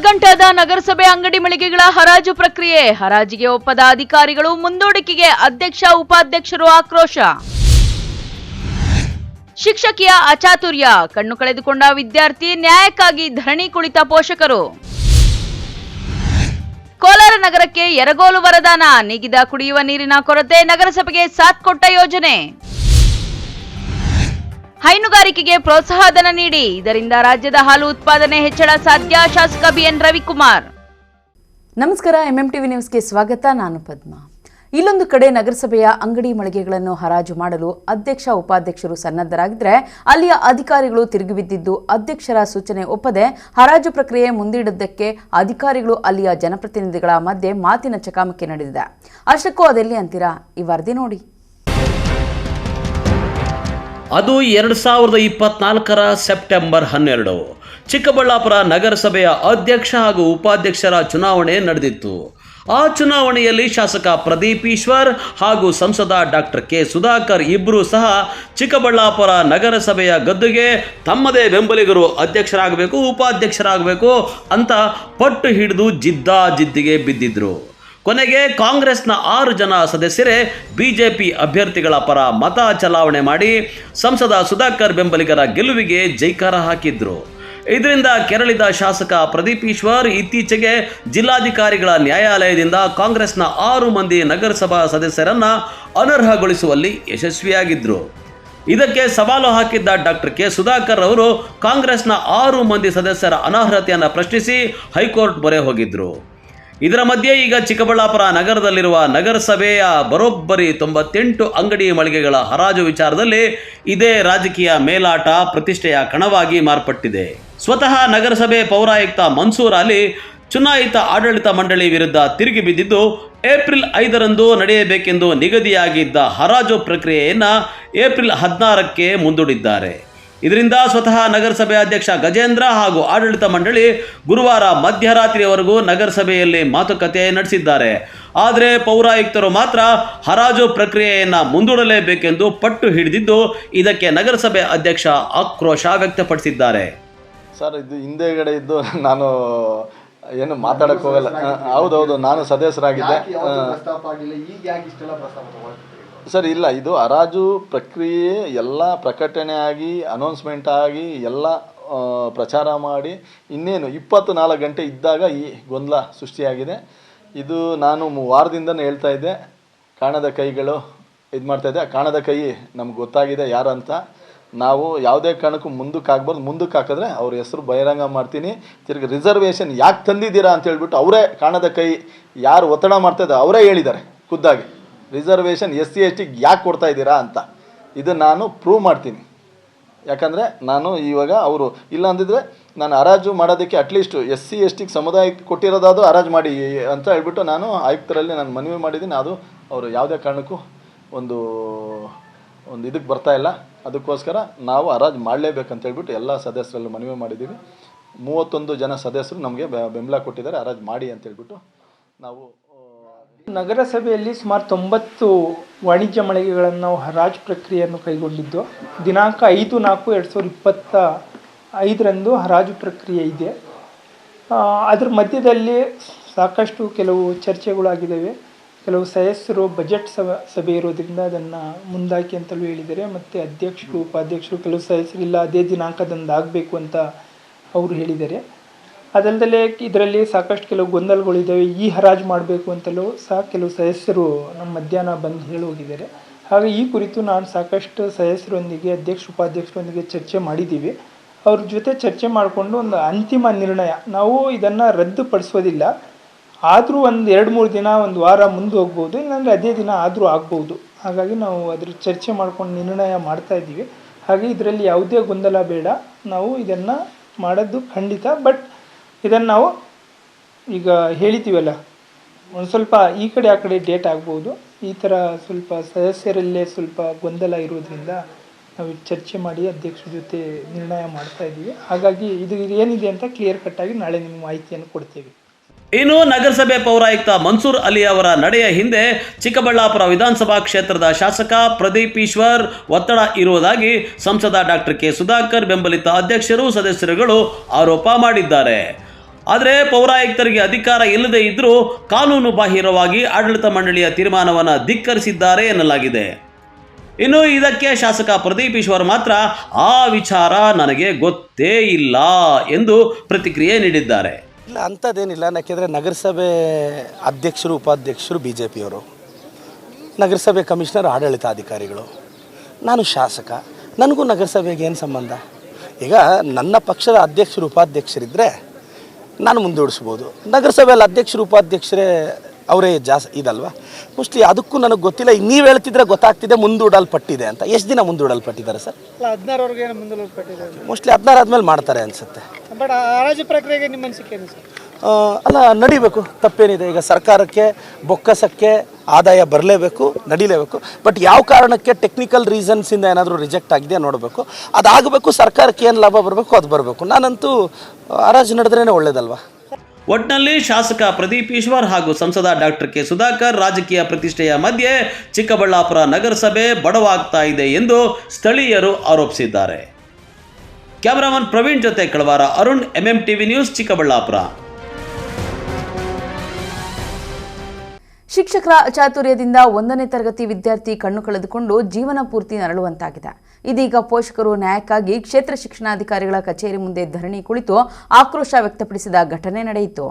ಕಗ್ಗಂಟಾದ ನಗರಸಭೆ ಅಂಗಡಿ ಮಳಿಗೆಗಳ ಹರಾಜು ಪ್ರಕ್ರಿಯೆ. ಹರಾಜಿಗೆ ಒಪ್ಪದ ಅಧಿಕಾರಿಗಳು ಮುಂದೂಡಿಕೆಗೆ ಅಧ್ಯಕ್ಷ ಉಪಾಧ್ಯಕ್ಷರು ಆಕ್ರೋಶ. ಶಿಕ್ಷಕಿಯ ಅಚಾತುರ್ಯ, ಕಣ್ಣು ಕಳೆದುಕೊಂಡ ವಿದ್ಯಾರ್ಥಿ ನ್ಯಾಯಕ್ಕಾಗಿ ಧರಣಿ ಕುಳಿತ ಪೋಷಕರು. ಕೋಲಾರ ನಗರಕ್ಕೆ ಎರಗೋಲು ವರದಾನ, ನೀಗಿದ ಕುಡಿಯುವ ನೀರಿನ ಕೊರತೆ, ನಗರಸಭೆಗೆ ಸಾಥ್ ಕೊಟ್ಟ ಯೋಜನೆ. ಹೈನುಗಾರಿಕೆಗೆ ಪ್ರೋತ್ಸಾಹಧನ ನೀಡಿ, ಇದರಿಂದ ರಾಜ್ಯದ ಹಾಲು ಉತ್ಪಾದನೆ ಹೆಚ್ಚಳ ಸಾಧ್ಯ. ಶಾಸಕ ಬಿಎನ್ ರವಿಕುಮಾರ್. ನಮಸ್ಕಾರ, ಎಂಎಂಟಿವಿ ನ್ಯೂಸ್ಗೆ ಸ್ವಾಗತ. ನಾನು ಪದ್ಮ. ಇಲ್ಲೊಂದು ಕಡೆ ನಗರಸಭೆಯ ಅಂಗಡಿ ಮಳಿಗೆಗಳನ್ನು ಹರಾಜು ಮಾಡಲು ಅಧ್ಯಕ್ಷ ಉಪಾಧ್ಯಕ್ಷರು ಸನ್ನದ್ಧರಾಗಿದ್ದರೆ, ಅಲ್ಲಿಯ ಅಧಿಕಾರಿಗಳು ತಿರುಗಿಬಿದ್ದಿದ್ದು ಅಧ್ಯಕ್ಷರ ಸೂಚನೆ ಒಪ್ಪದೆ ಹರಾಜು ಪ್ರಕ್ರಿಯೆ ಮುಂದೂಡಿದ್ದಕ್ಕೆ ಅಧಿಕಾರಿಗಳು ಅಲ್ಲಿಯ ಜನಪ್ರತಿನಿಧಿಗಳ ಮಧ್ಯೆ ಮಾತಿನ ಚಕಮಕಿ ನಡೆದಿದೆ. ಅಷ್ಟಕ್ಕೂ ಅದೆಲ್ಲಿ ಅಂತೀರಾ? ಈ ವರದಿ ನೋಡಿ. ಅದು 2024 ಸೆಪ್ಟೆಂಬರ್ 12 ಚಿಕ್ಕಬಳ್ಳಾಪುರ ನಗರಸಭೆಯ ಅಧ್ಯಕ್ಷ ಹಾಗೂ ಉಪಾಧ್ಯಕ್ಷರ ಚುನಾವಣೆ ನಡೆದಿತ್ತು. ಆ ಚುನಾವಣೆಯಲ್ಲಿ ಶಾಸಕ ಪ್ರದೀಪ್ ಈಶ್ವರ್ ಹಾಗೂ ಸಂಸದ ಡಾಕ್ಟರ್ ಕೆ ಸುಧಾಕರ್ ಇಬ್ಬರೂ ಸಹ ಚಿಕ್ಕಬಳ್ಳಾಪುರ ನಗರಸಭೆಯ ಗದ್ದುಗೆ ತಮ್ಮದೇ ಬೆಂಬಲಿಗರು ಅಧ್ಯಕ್ಷರಾಗಬೇಕು, ಉಪಾಧ್ಯಕ್ಷರಾಗಬೇಕು ಅಂತ ಪಟ್ಟು ಹಿಡಿದು ಜಿದ್ದಿಗೆ ಬಿದ್ದಿದ್ರು. ಕೊನೆಗೆ ಕಾಂಗ್ರೆಸ್ನ 6 ಜನ ಸದಸ್ಯರೇ ಬಿಜೆಪಿ ಅಭ್ಯರ್ಥಿಗಳ ಪರ ಮತ ಚಲಾವಣೆ ಮಾಡಿ ಸಂಸದ ಸುಧಾಕರ್ ಬೆಂಬಲಿಗರ ಗೆಲುವಿಗೆ ಜೈಕಾರ ಹಾಕಿದ್ರು. ಇದರಿಂದ ಕೆರಳಿದ ಶಾಸಕ ಪ್ರದೀಪ್ ಈಶ್ವರ್ ಇತ್ತೀಚೆಗೆ ಜಿಲ್ಲಾಧಿಕಾರಿಗಳ ನ್ಯಾಯಾಲಯದಿಂದ ಕಾಂಗ್ರೆಸ್ನ 6 ಮಂದಿ ನಗರಸಭಾ ಸದಸ್ಯರನ್ನ ಅನರ್ಹಗೊಳಿಸುವಲ್ಲಿ ಯಶಸ್ವಿಯಾಗಿದ್ದರು. ಇದಕ್ಕೆ ಸವಾಲು ಹಾಕಿದ್ದ ಡಾಕ್ಟರ್ ಕೆ ಸುಧಾಕರ್ ಅವರು ಕಾಂಗ್ರೆಸ್ನ 6 ಮಂದಿ ಸದಸ್ಯರ ಅನರ್ಹತೆಯನ್ನು ಪ್ರಶ್ನಿಸಿ ಹೈಕೋರ್ಟ್ ಮೊರೆ ಹೋಗಿದ್ರು. ಇದರ ಮಧ್ಯೆ ಈಗ ಚಿಕ್ಕಬಳ್ಳಾಪುರ ನಗರದಲ್ಲಿರುವ ನಗರಸಭೆಯ ಬರೋಬ್ಬರಿ 98 ಅಂಗಡಿ ಮಳಿಗೆಗಳ ಹರಾಜು ವಿಚಾರದಲ್ಲಿ ಇದೇ ರಾಜಕೀಯ ಮೇಲಾಟ ಪ್ರತಿಷ್ಠೆಯ ಕಣವಾಗಿ ಮಾರ್ಪಟ್ಟಿದೆ. ಸ್ವತಃ ನಗರಸಭೆ ಪೌರಾಯುಕ್ತ ಮನ್ಸೂರ್ ಅಲಿ ಚುನಾಯಿತ ಆಡಳಿತ ಮಂಡಳಿ ವಿರುದ್ಧ ತಿರುಗಿ ಬಿದ್ದಿದ್ದು, ಏಪ್ರಿಲ್ 5ರಂದು ನಡೆಯಬೇಕೆಂದು ನಿಗದಿಯಾಗಿದ್ದ ಹರಾಜು ಪ್ರಕ್ರಿಯೆಯನ್ನು ಏಪ್ರಿಲ್ 16ಕ್ಕೆ ಮುಂದೂಡಿದ್ದಾರೆ. ಇದರಿಂದ ಸ್ವತಃ ನಗರಸಭೆ ಅಧ್ಯಕ್ಷ ಗಜೇಂದ್ರ ಹಾಗೂ ಆಡಳಿತ ಮಂಡಳಿ ಗುರುವಾರ ಮಧ್ಯರಾತ್ರಿಯವರೆಗೂ ನಗರಸಭೆಯಲ್ಲಿ ಮಾತುಕತೆ ನಡೆಸಿದ್ದಾರೆ. ಆದರೆ ಪೌರಾಯುಕ್ತರು ಮಾತ್ರ ಹರಾಜು ಪ್ರಕ್ರಿಯೆಯನ್ನು ಮುಂದೂಡಲೇಬೇಕೆಂದು ಪಟ್ಟು ಹಿಡಿದಿದ್ದು, ಇದಕ್ಕೆ ನಗರಸಭೆ ಅಧ್ಯಕ್ಷ ಆಕ್ರೋಶ ವ್ಯಕ್ತಪಡಿಸಿದ್ದಾರೆ. ಸರ್, ಇದು ಹಿಂದೆಗಡೆ ಇದ್ದು ನಾನು ಏನು ಮಾತಾಡಕ್ಕೆ ಹೋಗಲ್ಲ. ಹೌದೌದು, ನಾನು ಸದಸ್ಯರಾಗಿದ್ದೆ ಸರ್. ಇಲ್ಲ, ಇದು ಹರಾಜು ಪ್ರಕ್ರಿಯೆ ಎಲ್ಲ ಪ್ರಕಟಣೆ ಆಗಿ ಅನೌನ್ಸ್ಮೆಂಟ್ ಆಗಿ ಎಲ್ಲ ಪ್ರಚಾರ ಮಾಡಿ ಇನ್ನೇನು 24 ಗಂಟೆ ಇದ್ದಾಗ ಈ ಗೊಂದಲ ಸೃಷ್ಟಿಯಾಗಿದೆ. ಇದು ನಾನು ವಾರದಿಂದನೇ ಹೇಳ್ತಾ ಇದ್ದೆ, ಕಾಣದ ಕೈಗಳು ಇದು ಮಾಡ್ತಾಯಿದ್ದೆ. ಕಾಣದ ಕೈ ನಮ್ಗೆ ಗೊತ್ತಾಗಿದೆ ಯಾರು ಅಂತ. ನಾವು ಯಾವುದೇ ಕಾರಣಕ್ಕೂ ಮುಂದಕ್ಕೆ ಹಾಕಿದ್ರೆ ಅವ್ರ ಹೆಸರು ಬಹಿರಂಗ ಮಾಡ್ತೀನಿ. ತಿರ್ಗಿ ರಿಸರ್ವೇಷನ್ ಯಾಕೆ ತಂದಿದ್ದೀರಾ ಅಂತ ಹೇಳ್ಬಿಟ್ಟು ಅವರೇ ಕಾಣದ ಕೈ ಯಾರು ಒತ್ತಡ ಮಾಡ್ತಾಯಿದ್ದಾರೆ ಅವರೇ ಹೇಳಿದ್ದಾರೆ ಖುದ್ದಾಗಿ, ರಿಸರ್ವೇಷನ್ SC ST ಯಾಕೆ ಕೊಡ್ತಾ ಇದ್ದೀರಾ ಅಂತ. ಇದು ನಾನು ಪ್ರೂವ್ ಮಾಡ್ತೀನಿ. ಯಾಕಂದರೆ ನಾನು ಇವಾಗ ಅವರು ಇಲ್ಲ ಅಂದಿದ್ರೆ ನಾನು ಹರಾಜು ಮಾಡೋದಕ್ಕೆ ಅಟ್ಲೀಸ್ಟ್ SC ST ಸಮುದಾಯಕ್ಕೆ ಕೊಟ್ಟಿರೋದಾದರೂ ಹರಾಜು ಮಾಡಿ ಅಂತ ಹೇಳ್ಬಿಟ್ಟು ನಾನು ಆಯುಕ್ತರಲ್ಲಿ ನಾನು ಮನವಿ ಮಾಡಿದ್ದೀನಿ. ಅದು ಅವರು ಯಾವುದೇ ಕಾರಣಕ್ಕೂ ಒಂದು ಇದಕ್ಕೆ ಬರ್ತಾ ಇಲ್ಲ. ಅದಕ್ಕೋಸ್ಕರ ನಾವು ಹರಾಜು ಮಾಡಲೇಬೇಕಂತ ಹೇಳ್ಬಿಟ್ಟು ಎಲ್ಲ ಸದಸ್ಯರಲ್ಲೂ ಮನವಿ ಮಾಡಿದ್ದೀವಿ. 31 ಜನ ಸದಸ್ಯರು ನಮಗೆ ಬೆಂಬಲ ಕೊಟ್ಟಿದ್ದಾರೆ ಹರಾಜು ಮಾಡಿ ಅಂತ ಹೇಳ್ಬಿಟ್ಟು. ನಾವು ನಗರಸಭೆಯಲ್ಲಿ ಸುಮಾರು 90 ವಾಣಿಜ್ಯ ಮಳಿಗೆಗಳನ್ನು ನಾವು ಹರಾಜು ಪ್ರಕ್ರಿಯೆಯನ್ನು ಕೈಗೊಂಡಿದ್ದು. ದಿನಾಂಕ 5/4/2025 ಹರಾಜು ಪ್ರಕ್ರಿಯೆ ಇದೆ. ಅದರ ಮಧ್ಯದಲ್ಲಿ ಸಾಕಷ್ಟು ಕೆಲವು ಚರ್ಚೆಗಳಾಗಿದ್ದಾವೆ. ಕೆಲವು ಸದಸ್ಯರು ಬಜೆಟ್ ಸಭೆ ಇರೋದ್ರಿಂದ ಅದನ್ನು ಮುಂದಾಕಿ ಅಂತಲೂ ಹೇಳಿದ್ದಾರೆ. ಮತ್ತು ಅಧ್ಯಕ್ಷರು ಉಪಾಧ್ಯಕ್ಷರು ಕೆಲವು ಸದಸ್ಯರು ಇಲ್ಲ ಅದೇ ದಿನಾಂಕದಂದು ಆಗಬೇಕು ಅಂತ ಅವರು ಹೇಳಿದ್ದಾರೆ. ಅದಲ್ಲದೆ ಇದರಲ್ಲಿ ಸಾಕಷ್ಟು ಕೆಲವು ಗೊಂದಲಗಳಿದ್ದಾವೆ. ಈ ಹರಾಜು ಮಾಡಬೇಕು ಅಂತಲೂ ಸಹ ಕೆಲವು ಸದಸ್ಯರು ನಮ್ಮ ಮಧ್ಯಾಹ್ನ ಬಂದು ಹೇಳಿ ಹೋಗಿದ್ದಾರೆ. ಹಾಗೆ ಈ ಕುರಿತು ನಾನು ಸಾಕಷ್ಟು ಸದಸ್ಯರೊಂದಿಗೆ ಅಧ್ಯಕ್ಷ ಉಪಾಧ್ಯಕ್ಷರೊಂದಿಗೆ ಚರ್ಚೆ ಮಾಡಿದ್ದೀವಿ. ಅವ್ರ ಜೊತೆ ಚರ್ಚೆ ಮಾಡಿಕೊಂಡು ಒಂದು ಅಂತಿಮ ನಿರ್ಣಯ, ನಾವು ಇದನ್ನು ರದ್ದುಪಡಿಸೋದಿಲ್ಲ, ಆದರೂ ಒಂದು 2-3 ದಿನ, ಒಂದು ವಾರ ಮುಂದೆ ಹೋಗ್ಬೋದು, ಇಲ್ಲಾಂದರೆ ಅದೇ ದಿನ ಆದರೂ ಆಗ್ಬೋದು. ಹಾಗಾಗಿ ನಾವು ಅದ್ರ ಚರ್ಚೆ ಮಾಡ್ಕೊಂಡು ನಿರ್ಣಯ ಮಾಡ್ತಾ ಇದ್ದೀವಿ. ಹಾಗೆ ಇದರಲ್ಲಿ ಯಾವುದೇ ಗೊಂದಲ ಬೇಡ, ನಾವು ಇದನ್ನು ಮಾಡೋದು ಖಂಡಿತ. ಬಟ್ ಇದನ್ನು ನಾವು ಈಗ ಹೇಳಿದ್ದೀವಲ್ಲ, ಒಂದು ಸ್ವಲ್ಪ ಈ ಕಡೆ ಆ ಕಡೆ ಡೇಟ್ ಆಗ್ಬೋದು. ಈ ಥರ ಸ್ವಲ್ಪ ಸದಸ್ಯರಲ್ಲೇ ಸ್ವಲ್ಪ ಗೊಂದಲ ಇರೋದ್ರಿಂದ ನಾವು ಚರ್ಚೆ ಮಾಡಿ ಅಧ್ಯಕ್ಷರ ಜೊತೆ ನಿರ್ಣಯ ಮಾಡ್ತಾ ಇದ್ದೀವಿ. ಹಾಗಾಗಿ ಇದು ಏನಿದೆ ಅಂತ ಕ್ಲಿಯರ್ ಕಟ್ಟಾಗಿ ನಾಳೆ ನಿಮ್ಗೆ ಮಾಹಿತಿಯನ್ನು ಕೊಡ್ತೇವೆ. ಇನ್ನು ನಗರಸಭೆ ಪೌರಾಯುಕ್ತ ಮನ್ಸೂರ್ ಅಲಿ ಅವರ ನಡೆಯ ಹಿಂದೆ ಚಿಕ್ಕಬಳ್ಳಾಪುರ ವಿಧಾನಸಭಾ ಕ್ಷೇತ್ರದ ಶಾಸಕ ಪ್ರದೀಪ್ ಈಶ್ವರ್ ಒತ್ತಡ ಇರುವುದಾಗಿ ಸಂಸದ ಡಾಕ್ಟರ್ ಕೆ ಸುಧಾಕರ್ ಬೆಂಬಲಿತ ಅಧ್ಯಕ್ಷರು ಸದಸ್ಯರುಗಳು ಆರೋಪ ಮಾಡಿದ್ದಾರೆ. ಆದರೆ ಪೌರಾಯುಕ್ತರಿಗೆ ಅಧಿಕಾರ ಇಲ್ಲದೆ ಇದ್ದರೂ ಕಾನೂನು ಬಾಹಿರವಾಗಿ ಆಡಳಿತ ಮಂಡಳಿಯ ತೀರ್ಮಾನವನ್ನು ಧಿಕ್ಕರಿಸಿದ್ದಾರೆ ಎನ್ನಲಾಗಿದೆ. ಇನ್ನು ಇದಕ್ಕೆ ಶಾಸಕ ಪ್ರದೀಪ್ ಈಶ್ವರ್ ಮಾತ್ರ ಆ ವಿಚಾರ ನನಗೆ ಗೊತ್ತೇ ಇಲ್ಲ ಎಂದು ಪ್ರತಿಕ್ರಿಯೆ ನೀಡಿದ್ದಾರೆ. ಇಲ್ಲ, ಅಂಥದ್ದೇನಿಲ್ಲ. ಯಾಕೆಂದರೆ ನಗರಸಭೆ ಅಧ್ಯಕ್ಷರು ಉಪಾಧ್ಯಕ್ಷರು BJP ಅವರು, ನಗರಸಭೆ ಕಮಿಷನರ್ ಆಡಳಿತಾಧಿಕಾರಿಗಳು, ನಾನು ಶಾಸಕ, ನನಗೂ ನಗರಸಭೆಗೆ ಏನು ಸಂಬಂಧ? ಈಗ ನನ್ನ ಪಕ್ಷದ ಅಧ್ಯಕ್ಷರು ಉಪಾಧ್ಯಕ್ಷರಿದ್ದರೆ ನಾನು ಮುಂದೂಡಿಸ್ಬೋದು. ನಗರಸಭೆಯಲ್ಲಿ ಅಧ್ಯಕ್ಷರು ಉಪಾಧ್ಯಕ್ಷರೇ ಅವರೇ ಇದಲ್ವಾ? ಮೋಸ್ಟ್ಲಿ ಅದಕ್ಕೂ ನನಗೆ ಗೊತ್ತಿಲ್ಲ. ನೀವು ಹೇಳ್ತಿದ್ರೆ ಗೊತ್ತಾಗ್ತಿದೆ ಮುಂದೂಡಲ್ಪಟ್ಟಿದೆ ಅಂತ. ಎಷ್ಟು ದಿನ ಮುಂದೂಡಲ್ಪಟ್ಟಿದ್ದಾರೆ ಸರ್? 16ವರೆಗೆ ಮುಂದೂಡಲ್ಪಟ್ಟಿದ್ದಾರೆ. ಮೋಸ್ಟ್ಲಿ 16 ಆದಮೇಲೆ ಮಾಡ್ತಾರೆ ಅನಿಸುತ್ತೆ. ಬಟ್ ಹರಾಜು ಪ್ರಕ್ರಿಯೆಗೆ ನಿಮ್ಮ ಅನಿಸಿಕೆ ಏನು ಸರ್? ಅಲ್ಲ, ನಡಿಬೇಕು, ತಪ್ಪೇನಿದೆ. ಈಗ ಸರ್ಕಾರಕ್ಕೆ ಬೊಕ್ಕಸಕ್ಕೆ ಆದಾಯ ಬರಲೇಬೇಕು, ನಡಿಲೇಬೇಕು. ಬಟ್ ಯಾವ ಕಾರಣಕ್ಕೆ ಟೆಕ್ನಿಕಲ್ ರೀಸನ್ಸಿಂದ ಏನಾದರೂ ರಿಜೆಕ್ಟ್ ಆಗಿದೆ ನೋಡಬೇಕು. ಅದಾಗಬೇಕು, ಸರ್ಕಾರಕ್ಕೆ ಏನು ಲಾಭ ಬರಬೇಕು ಅದು ಬರಬೇಕು. ನಾನಂತೂ ಹರಾಜು ನಡೆದ್ರೇ ಒಳ್ಳೇದಲ್ವಾ? ಒಟ್ನಲ್ಲಿ ಶಾಸಕ ಪ್ರದೀಪ್ ಈಶ್ವರ್ ಹಾಗೂ ಸಂಸದ ಡಾಕ್ಟರ್ ಕೆ ಸುಧಾಕರ್ ರಾಜಕೀಯ ಪ್ರತಿಷ್ಠೆಯ ಮಧ್ಯೆ ಚಿಕ್ಕಬಳ್ಳಾಪುರ ನಗರಸಭೆ ಬಡವಾಗ್ತಾ ಇದೆ ಎಂದು ಸ್ಥಳೀಯರು ಆರೋಪಿಸಿದ್ದಾರೆ. ಕ್ಯಾಮರಾಮನ್ ಪ್ರವೀಣ್ ಜೊತೆ ಕಳವಾರ ಅರುಣ್, MMTV ನ್ಯೂಸ್, ಚಿಕ್ಕಬಳ್ಳಾಪುರ. ಶಿಕ್ಷಕರ ಅಚಾತುರ್ಯದಿಂದ 1ನೇ ತರಗತಿ ವಿದ್ಯಾರ್ಥಿ ಕಣ್ಣು ಕಳೆದುಕೊಂಡು ಜೀವನ ಪೂರ್ತಿ ನರಳುವಂತಾಗಿದೆ. ಇದೀಗ ಪೋಷಕರು ನ್ಯಾಯಕ್ಕಾಗಿ ಕ್ಷೇತ್ರ ಶಿಕ್ಷಣಾಧಿಕಾರಿಗಳ ಕಚೇರಿ ಮುಂದೆ ಧರಣಿ ಕುಳಿತು ಆಕ್ರೋಶ ವ್ಯಕ್ತಪಡಿಸಿದ ಘಟನೆ ನಡೆಯಿತು.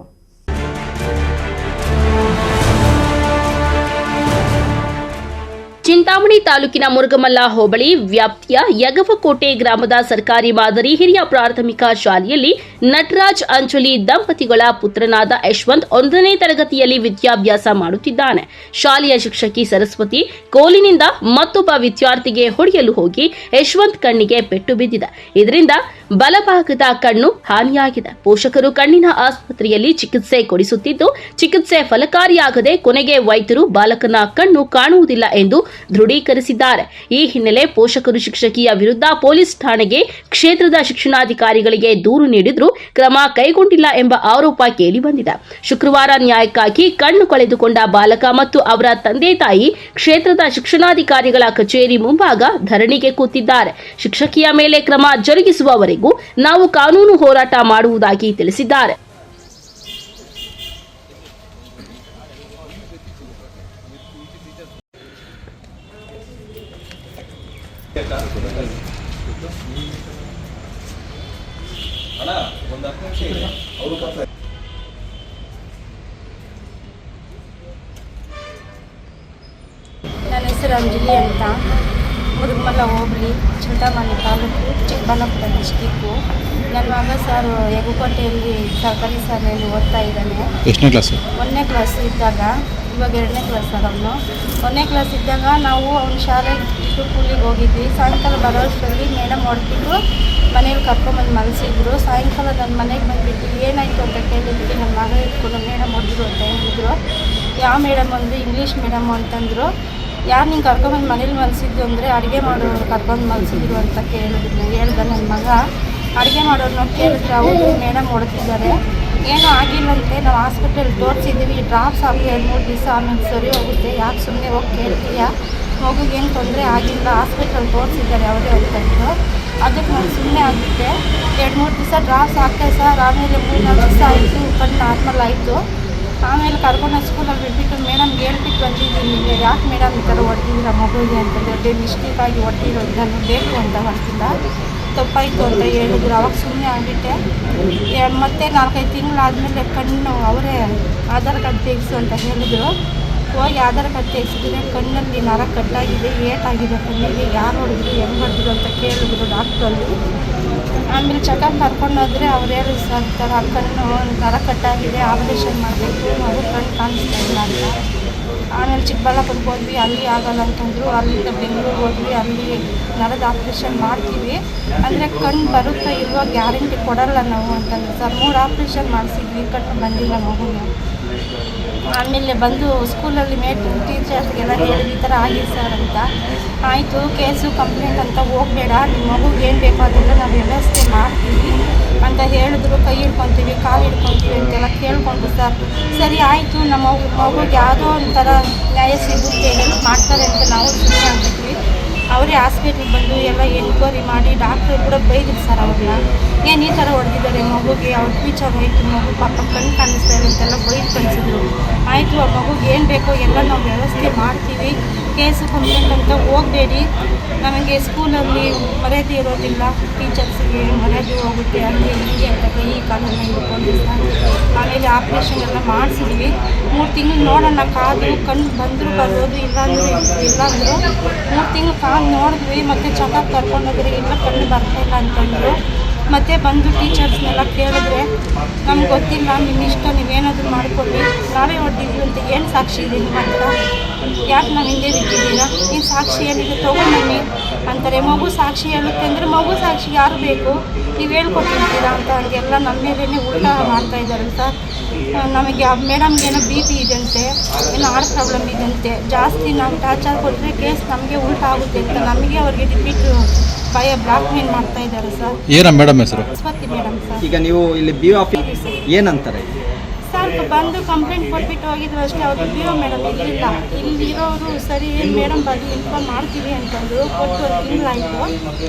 ಚಿಂತಾಮಣಿ ತಾಲೂಕಿನ ಮುರುಗಮಲ್ಲ ಹೋಬಳಿ ವ್ಯಾಪ್ತಿಯ ಯಗವಕೋಟೆ ಗ್ರಾಮದ ಸರ್ಕಾರಿ ಮಾದರಿ ಹಿರಿಯ ಪ್ರಾಥಮಿಕ ಶಾಲೆಯಲ್ಲಿ ನಟರಾಜ್ ಅಂಜಲಿ ದಂಪತಿಗಳ ಪುತ್ರನಾದ ಯಶವಂತ್ 1ನೇ ತರಗತಿಯಲ್ಲಿ ವಿದ್ಯಾಭ್ಯಾಸ ಮಾಡುತ್ತಿದ್ದಾನೆ. ಶಾಲೆಯ ಶಿಕ್ಷಕಿ ಸರಸ್ವತಿ ಕೋಲಿನಿಂದ ಮತ್ತೊಬ್ಬ ವಿದ್ಯಾರ್ಥಿಗೆ ಹೊಡೆಯಲು ಹೋಗಿ ಯಶವಂತ್ ಕಣ್ಣಿಗೆ ಪೆಟ್ಟು ಬಿದ್ದಿದೆ. ಇದರಿಂದ ಬಲಭಾಗದ ಕಣ್ಣು ಹಾನಿಯಾಗಿದೆ. ಪೋಷಕರು ಕಣ್ಣಿನ ಆಸ್ಪತ್ರೆಯಲ್ಲಿ ಚಿಕಿತ್ಸೆ ಕೊಡಿಸುತ್ತಿದ್ದು, ಚಿಕಿತ್ಸೆ ಫಲಕಾರಿಯಾಗದೆ ಕೊನೆಗೆ ವೈದ್ಯರು ಬಾಲಕನ ಕಣ್ಣು ಕಾಣುವುದಿಲ್ಲ ಎಂದು ದೃಢೀಕರಿಸಿದ್ದಾರೆ. ಈ ಹಿನ್ನೆಲೆ ಪೋಷಕರು ಶಿಕ್ಷಕಿಯ ವಿರುದ್ಧ ಪೊಲೀಸ್ ಠಾಣೆಗೆ ಕ್ಷೇತ್ರದ ಶಿಕ್ಷಣಾಧಿಕಾರಿಗಳಿಗೆ ದೂರು ನೀಡಿದ್ರೂ ಕ್ರಮ ಕೈಗೊಂಡಿಲ್ಲ ಎಂಬ ಆರೋಪ ಕೇಳಿಬಂದಿದೆ. ಶುಕ್ರವಾರ ನ್ಯಾಯಕ್ಕಾಗಿ ಕಣ್ಣು ಕಳೆದುಕೊಂಡ ಬಾಲಕ ಮತ್ತು ಅವರ ತಂದೆ ತಾಯಿ ಕ್ಷೇತ್ರದ ಶಿಕ್ಷಣಾಧಿಕಾರಿಗಳ ಕಚೇರಿ ಮುಂಭಾಗ ಧರಣಿಗೆ ಕೂತಿದ್ದಾರೆ. ಶಿಕ್ಷಕಿಯ ಮೇಲೆ ಕ್ರಮ ಜರುಗಿಸುವವರೆಗೂ ನಾವು ಕಾನೂನು ಹೋರಾಟ ಮಾಡುವುದಾಗಿ ತಿಳಿಸಿದ್ದಾರೆ. ನನ್ನ ಹೆಸರು ಅಂಜಲಿ ಅಂತ, ಮುರುಗಮಲ್ಲ ಹೋಬಳಿ, ಚಿಂತಾಮಣಿ ತಾಲೂಕು, ಚಿಕ್ಕಬಳ್ಳಾಪುರ ಡಿಸ್ಟಿಕ್ಕು. ನನ್ನ ಮಗ ಸರ್ ಯಗಕೋಟೆಯಲ್ಲಿ ಸರ್ಕಾರಿ ಶಾಲೆಯಲ್ಲಿ ಓದ್ತಾ ಇದ್ದಾನೆ. ಎಷ್ಟನೇ ಕ್ಲಾಸು? 1ನೇ ಕ್ಲಾಸ್ ಇದ್ದಾಗ, ಇವಾಗ 2ನೇ ಕ್ಲಾಸ್ ಸರ್ ಅವನು. 1ನೇ ಕ್ಲಾಸ್ ಇದ್ದಾಗ ನಾವು ಅವ್ನ ಶಾಲೆಗೆ ಕೂಲಿಗೆ ಹೋಗಿದ್ವಿ. ಸಾಯಂಕಾಲ ಬರೋಷ್ಟರಲ್ಲಿ ಮೇಡಮ್ ಹೊಡೆದ್ಬಿಟ್ಟು ಮನೇಲಿ ಕರ್ಕೊಂಬಂದು ಮಲಸಿದ್ರು. ಸಾಯಂಕಾಲ ನನ್ನ ಮನೆಗೆ ಬಂದುಬಿಟ್ಟು ಏನಾಯಿತು ಅಂತ ಕೇಳಿದ್ವಿ. ನನ್ನ ಮಗ ಇಟ್ಕೊಂಡು ಮೇಡಮ್ ಹೊಡೆದ್ರು ಅಂತ ಹೇಳಿದ್ರು. ಯಾವ ಮೇಡಮ್ ಅಂದರೆ ಇಂಗ್ಲೀಷ್ ಮೇಡಮು ಅಂತಂದರು. ಯಾರು ನಿಂಗೆ ಕರ್ಕೊಂಬಂದು ಮನೇಲಿ ಮಲಸಿದ್ದು ಅಂದರೆ ಅಡುಗೆ ಮಾಡೋರು ಕರ್ಕೊಂಡು ಮಲಸಿದ್ರು ಅಂತ ಹೇಳ್ದೆ ನನ್ನ ಮಗ. ಅಡುಗೆ ಮಾಡೋರನ್ನ ಕೇಳಿದ್ರೆ ಅವರು ಮೇಡಮ್ ಹೊಡೆದಿದ್ದಾರೆ, ಏನೂ ಆಗಿಲ್ಲಂತೆ, ನಾವು ಹಾಸ್ಪಿಟಲ್ ತೋರಿಸಿದ್ದೀವಿ, ಡ್ರಾಪ್ಸ್ ಆಗಿ 2-3 ದಿವಸ ಆಮೇಲೆ ಸರಿ ಹೋಗುತ್ತೆ, ಯಾಕೆ ಸುಮ್ಮನೆ ಹೋಗಿ ಕೇಳ್ತೀಯ, ಮಗುಗೆ ಏನು ತೊಂದರೆ ಆಗಿಲ್ಲ, ಹಾಸ್ಪಿಟಲ್ ತೋರಿಸಿದ್ದಾರೆ ಅವರೇ ಅಂತಂದರು. ಅದಕ್ಕೆ ನಾನು ಸುಮ್ಮನೆ ಆಗಿದ್ದೆ. 2-3 ದಿವಸ ಡ್ರಾಪ್ಸ್ ಆಗ್ತಾಯಿದೆ ಸರ್. ಆಮೇಲೆ 3-4 ದಿವಸ ಆಯಿತು, ಕಣ್ಣು ನಾರ್ಮಲ್ ಆಯಿತು. ಆಮೇಲೆ ಕರ್ಕೊಂಡು ಸ್ಕೂಲಲ್ಲಿ ಬಿಟ್ಬಿಟ್ಟು ಮೇಡಮ್ಗೆ ಹೇಳ್ಬಿಟ್ಟು ಬಂದಿದ್ದೀನಿ, ಯಾಕೆ ಮೇಡಮ್ ಈ ಥರ ಹೊಡೆದಿದ್ದೀರ ಮಗುಗೆ ಅಂತಂದರೆ ಮಿಸ್ಟೇಕಾಗಿ ಹೊಡೆದಿರೋದು, ನಾನು ಬೇಕು ಅಂತ ಹೊಡೆದಿಲ್ಲ, ತಪ್ಪಾಯಿತು ಅಂತ ಹೇಳಿದ್ರು. ಅವಾಗ ಸುಮ್ಮನೆ ಆಗಿಬಿಟ್ಟೆ. ಮತ್ತೆ 4-5 ತಿಂಗಳಾದಮೇಲೆ ಕಣ್ಣು ಅವರೇ ಆಧಾರ್ ಕಾರ್ಡ್ ತೆಗೆಸು ಅಂತ ಹೇಳಿದರು. ಹೋಗಿ ಆಧಾರ್ ಕಾರ್ಡ್ ತೆಗೆಸಿದ್ರೆ ಕಣ್ಣಲ್ಲಿ ನರ ಕಟ್ಟಾಗಿದೆ, ಏಟಾಗಿದೆ ಕಣ್ಣಿಗೆ, ಯಾರು ಹೊಡೆದ್ರು, ಹೆಂಗೆ ಹೊಡೆದ್ರು ಅಂತ ಕೇಳಿದ್ರು ಡಾಕ್ಟ್ರಲ್ಲಿ. ಆಮೇಲೆ ಚೆಕಪ್ ಕರ್ಕೊಂಡೋದ್ರೆ ಅವ್ರು ಹೇಳಿ ಸರ್ ಈ ಥರ ಕಣ್ಣು ನರ ಕಟ್ಟಾಗಿದೆ, ಆಪರೇಷನ್ ಮಾಡಬೇಕು, ಅದು ಕಣ್ಣು ಕಾಣಿಸ್ತಾ ಇಲ್ಲ ಅಂತ. ಆಮೇಲೆ ಚಿಕ್ಕಬಳ್ಳಾಪುರಕ್ಕೆ ಹೋದ್ವಿ, ಅಲ್ಲಿ ಆಗಲ್ಲ ಅಂತಂದರು. ಅಲ್ಲಿಂದ ಬೆಂಗಳೂರಿಗೆ ಹೋದ್ವಿ, ಅಲ್ಲಿ ನರದ ಆಪ್ರೇಷನ್ ಮಾಡ್ತೀವಿ ಅಂದರೆ ಕಣ್ಣು ಬರುತ್ತಾ ಇಲ್ವಾ ಗ್ಯಾರಂಟಿ ಕೊಡಲ್ಲ ನಾವು ಅಂತಂದ್ರೆ ಸರ್. 3 ಆಪ್ರೇಷನ್ ಮಾಡಿಸಿದ್ವಿ, ಕಣ್ಣು ಬಂದಿಲ್ಲ ಮಗುನು. ಆಮೇಲೆ ಬಂದು ಸ್ಕೂಲಲ್ಲಿ ಟೀಚರ್ಸ್ಗೆಲ್ಲ ಹೇಳಿದ ಈ ಥರ ಆಗಿದೆ ಸರ್ ಅಂತ. ಆಯಿತು, ಕೇಸು ಕಂಪ್ಲೇಂಟ್ ಅಂತ ಹೋಗಬೇಡ, ನಿಮ್ಮ ಮಗುಗೆ ಏನು ಬೇಕೋ ಅದೆಲ್ಲ ನಾವು ವ್ಯವಸ್ಥೆ ಮಾಡ್ತೀವಿ ಅಂತ ಹೇಳಿದ್ರು. ಕೈ ಹಿಡ್ಕೊತೀವಿ, ಕಾಲು ಹಿಡ್ಕೊತೀವಿ ಅಂತೆಲ್ಲ ಕೇಳ್ಕೊಂಡು ಸರ್. ಸರಿ ಆಯಿತು, ನಮ್ಮ ಮಗುಗೆ ಯಾವುದೋ ಒಂಥರ ನ್ಯಾಯ ಸಿಗುತ್ತೆ, ಹೆಲ್ಪ್ ಮಾಡ್ತಾರೆ ಅಂತ ನಾವು ಸುಮ್ಮನೆ ಆಗಿದ್ವಿ. ಅವರೇ ಹಾಸ್ಪಿಟ್ಲಿಗೆ ಬಂದು ಎಲ್ಲ ಎನ್ಕ್ವೈರಿ ಮಾಡಿ ಡಾಕ್ಟ್ರು ಕೂಡ ಬೈದ್ರು ಸರ್ ಅವ್ರನ್ನ, ಏನು ಈ ಥರ ಹೊಡೆದಿದ್ದಾರೆ ಮಗುಗೆ, ಅವ್ರ ಫ್ಯೂಚರ್ ಆಯಿತು, ಮಗು ಪಾಪ ಕಣ್ಣು ಕಾಣಿಸ್ತಾ ಇಲ್ಲ ಅಂತೆಲ್ಲ ಬೈದು ಕಳಿಸಿದ್ರು. ಆಯಿತು, ಆ ಮಗುಗೆ ಏನು ಬೇಕೋ ಎಲ್ಲ ನಾವು ವ್ಯವಸ್ಥೆ ಮಾಡ್ತೀವಿ, ಕೇಸು ಕಂಪ್ಲೇಂಟ್ ಅಂತ ಹೋಗಬೇಡಿ, ನಮಗೆ ಸ್ಕೂಲಲ್ಲಿ ಮರ್ಯಾದೆ ಇರೋದಿಲ್ಲ, ಟೀಚರ್ಸ್ಗೆ ಮರ್ಯಾದೆ ಹೋಗುತ್ತೆ, ಅಲ್ಲಿ ಹಿಂಗೆ ಅಂತ ಈ ಕಾಲದಲ್ಲಿ ಪೊಲೀಸ್. ಆಮೇಲೆ ಆಪ್ರೇಷನ್ ಎಲ್ಲ ಮಾಡಿಸಿದ್ವಿ, 3 ತಿಂಗಳು ನೋಡೋಣ ಕಾದು, ಕಣ್ಣು ಬಂದರೂ ಬರ್ಬೋದು, ಇಲ್ಲಾಂದರೂ 3 ತಿಂಗಳು ಕಾದು ನೋಡಿದ್ವಿ. ಮತ್ತು ಚೆಕಪ್ ಕರ್ಕೊಂಡೋದ್ರೆ ಇಲ್ಲ ಕಣ್ಣು ಬರ್ತಾಯಿಲ್ಲ ಅಂತಂದರು. ಮತ್ತು ಬಂದು ಟೀಚರ್ಸ್ನೆಲ್ಲ ಕೇಳಿದ್ರೆ ನಮ್ಗೆ ಗೊತ್ತಿಲ್ಲ, ನಿಮ್ಮ ಇಷ್ಟ, ನೀವೇನಾದರೂ ಮಾಡಿಕೊಳ್ಳಿ, ನಾವೇ ಹೊಡೆದಿದ್ವಿ ಅಂತ ಏನು ಸಾಕ್ಷಿ ಇದೆ ನಿಮ್ಮ ಹತ್ರ, ಯಾಕೆ ನಾವು ಹಿಂದೆ ಬಿಟ್ಟಿದ್ದೀರಾ, ಏನು ಸಾಕ್ಷಿ ಏನಿದೆ ತೊಗೊಂಡ್ಬನ್ನಿ ಅಂತಾರೆ. ಮಗು ಸಾಕ್ಷಿ ಹೇಳುತ್ತೆ ಅಂದರೆ ಮಗು ಸಾಕ್ಷಿ ಯಾರು ಬೇಕು, ನೀವು ಹೇಳ್ಕೊಟ್ಟಿರ್ತೀರಾ ಅಂತ ಹಂಗೆಲ್ಲ ನಮ್ಮ ಮೇಲೇ ಊಟ ಮಾಡ್ತಾಯಿದ್ದಾರೆ ಸರ್. ನಮಗೆ ಮೇಡಮ್ಗೆ ಏನೋ BP ಇದಂತೆ, ಏನೋ ಹಾರ್ಟ್ ಪ್ರಾಬ್ಲಮ್ ಇದಂತೆ, ಜಾಸ್ತಿ ನಾವು ಟಾರ್ಚರ್ ಕೊಟ್ಟರೆ ಕೇಸ್ ನಮಗೆ ಉಲ್ಟಾ ಆಗುತ್ತೆ ಅಂತ ನಮಗೆ ಅವ್ರಿಗೆ ರಿಪೀಟು ಭಯ ಬ್ಲಾಕ್ ಮೇಲ್ ಮಾಡ್ತಾ ಇದ್ದಾರೆ ಸರ್. ಏನ ಮೇಡಮ್ ಹೆಸರು? Swathi madam sir. ಈಗ ನೀವು ಇಲ್ಲಿ BO ಆಫೀಸ್ ಏನಂತಾರೆ ಸರ್? ಬಂದು ಕಂಪ್ಲೇಂಟ್ ಕೊಟ್ಬಿಟ್ಟು ಹೋಗಿದ್ರು ಅಷ್ಟೇ. ಅವರು BO ಮೇಡಮ್ ಇರಲಿಲ್ಲ, ಇಲ್ಲಿರೋರು ಸರಿ ಮೇಡಮ್ ಬಂದು ಇನ್ಫಾರ್ಮ್ ಮಾಡ್ತೀವಿ ಅಂತಂದರು. ಕೊಟ್ಟು 1 ತಿಂಗಳಾಯಿತು.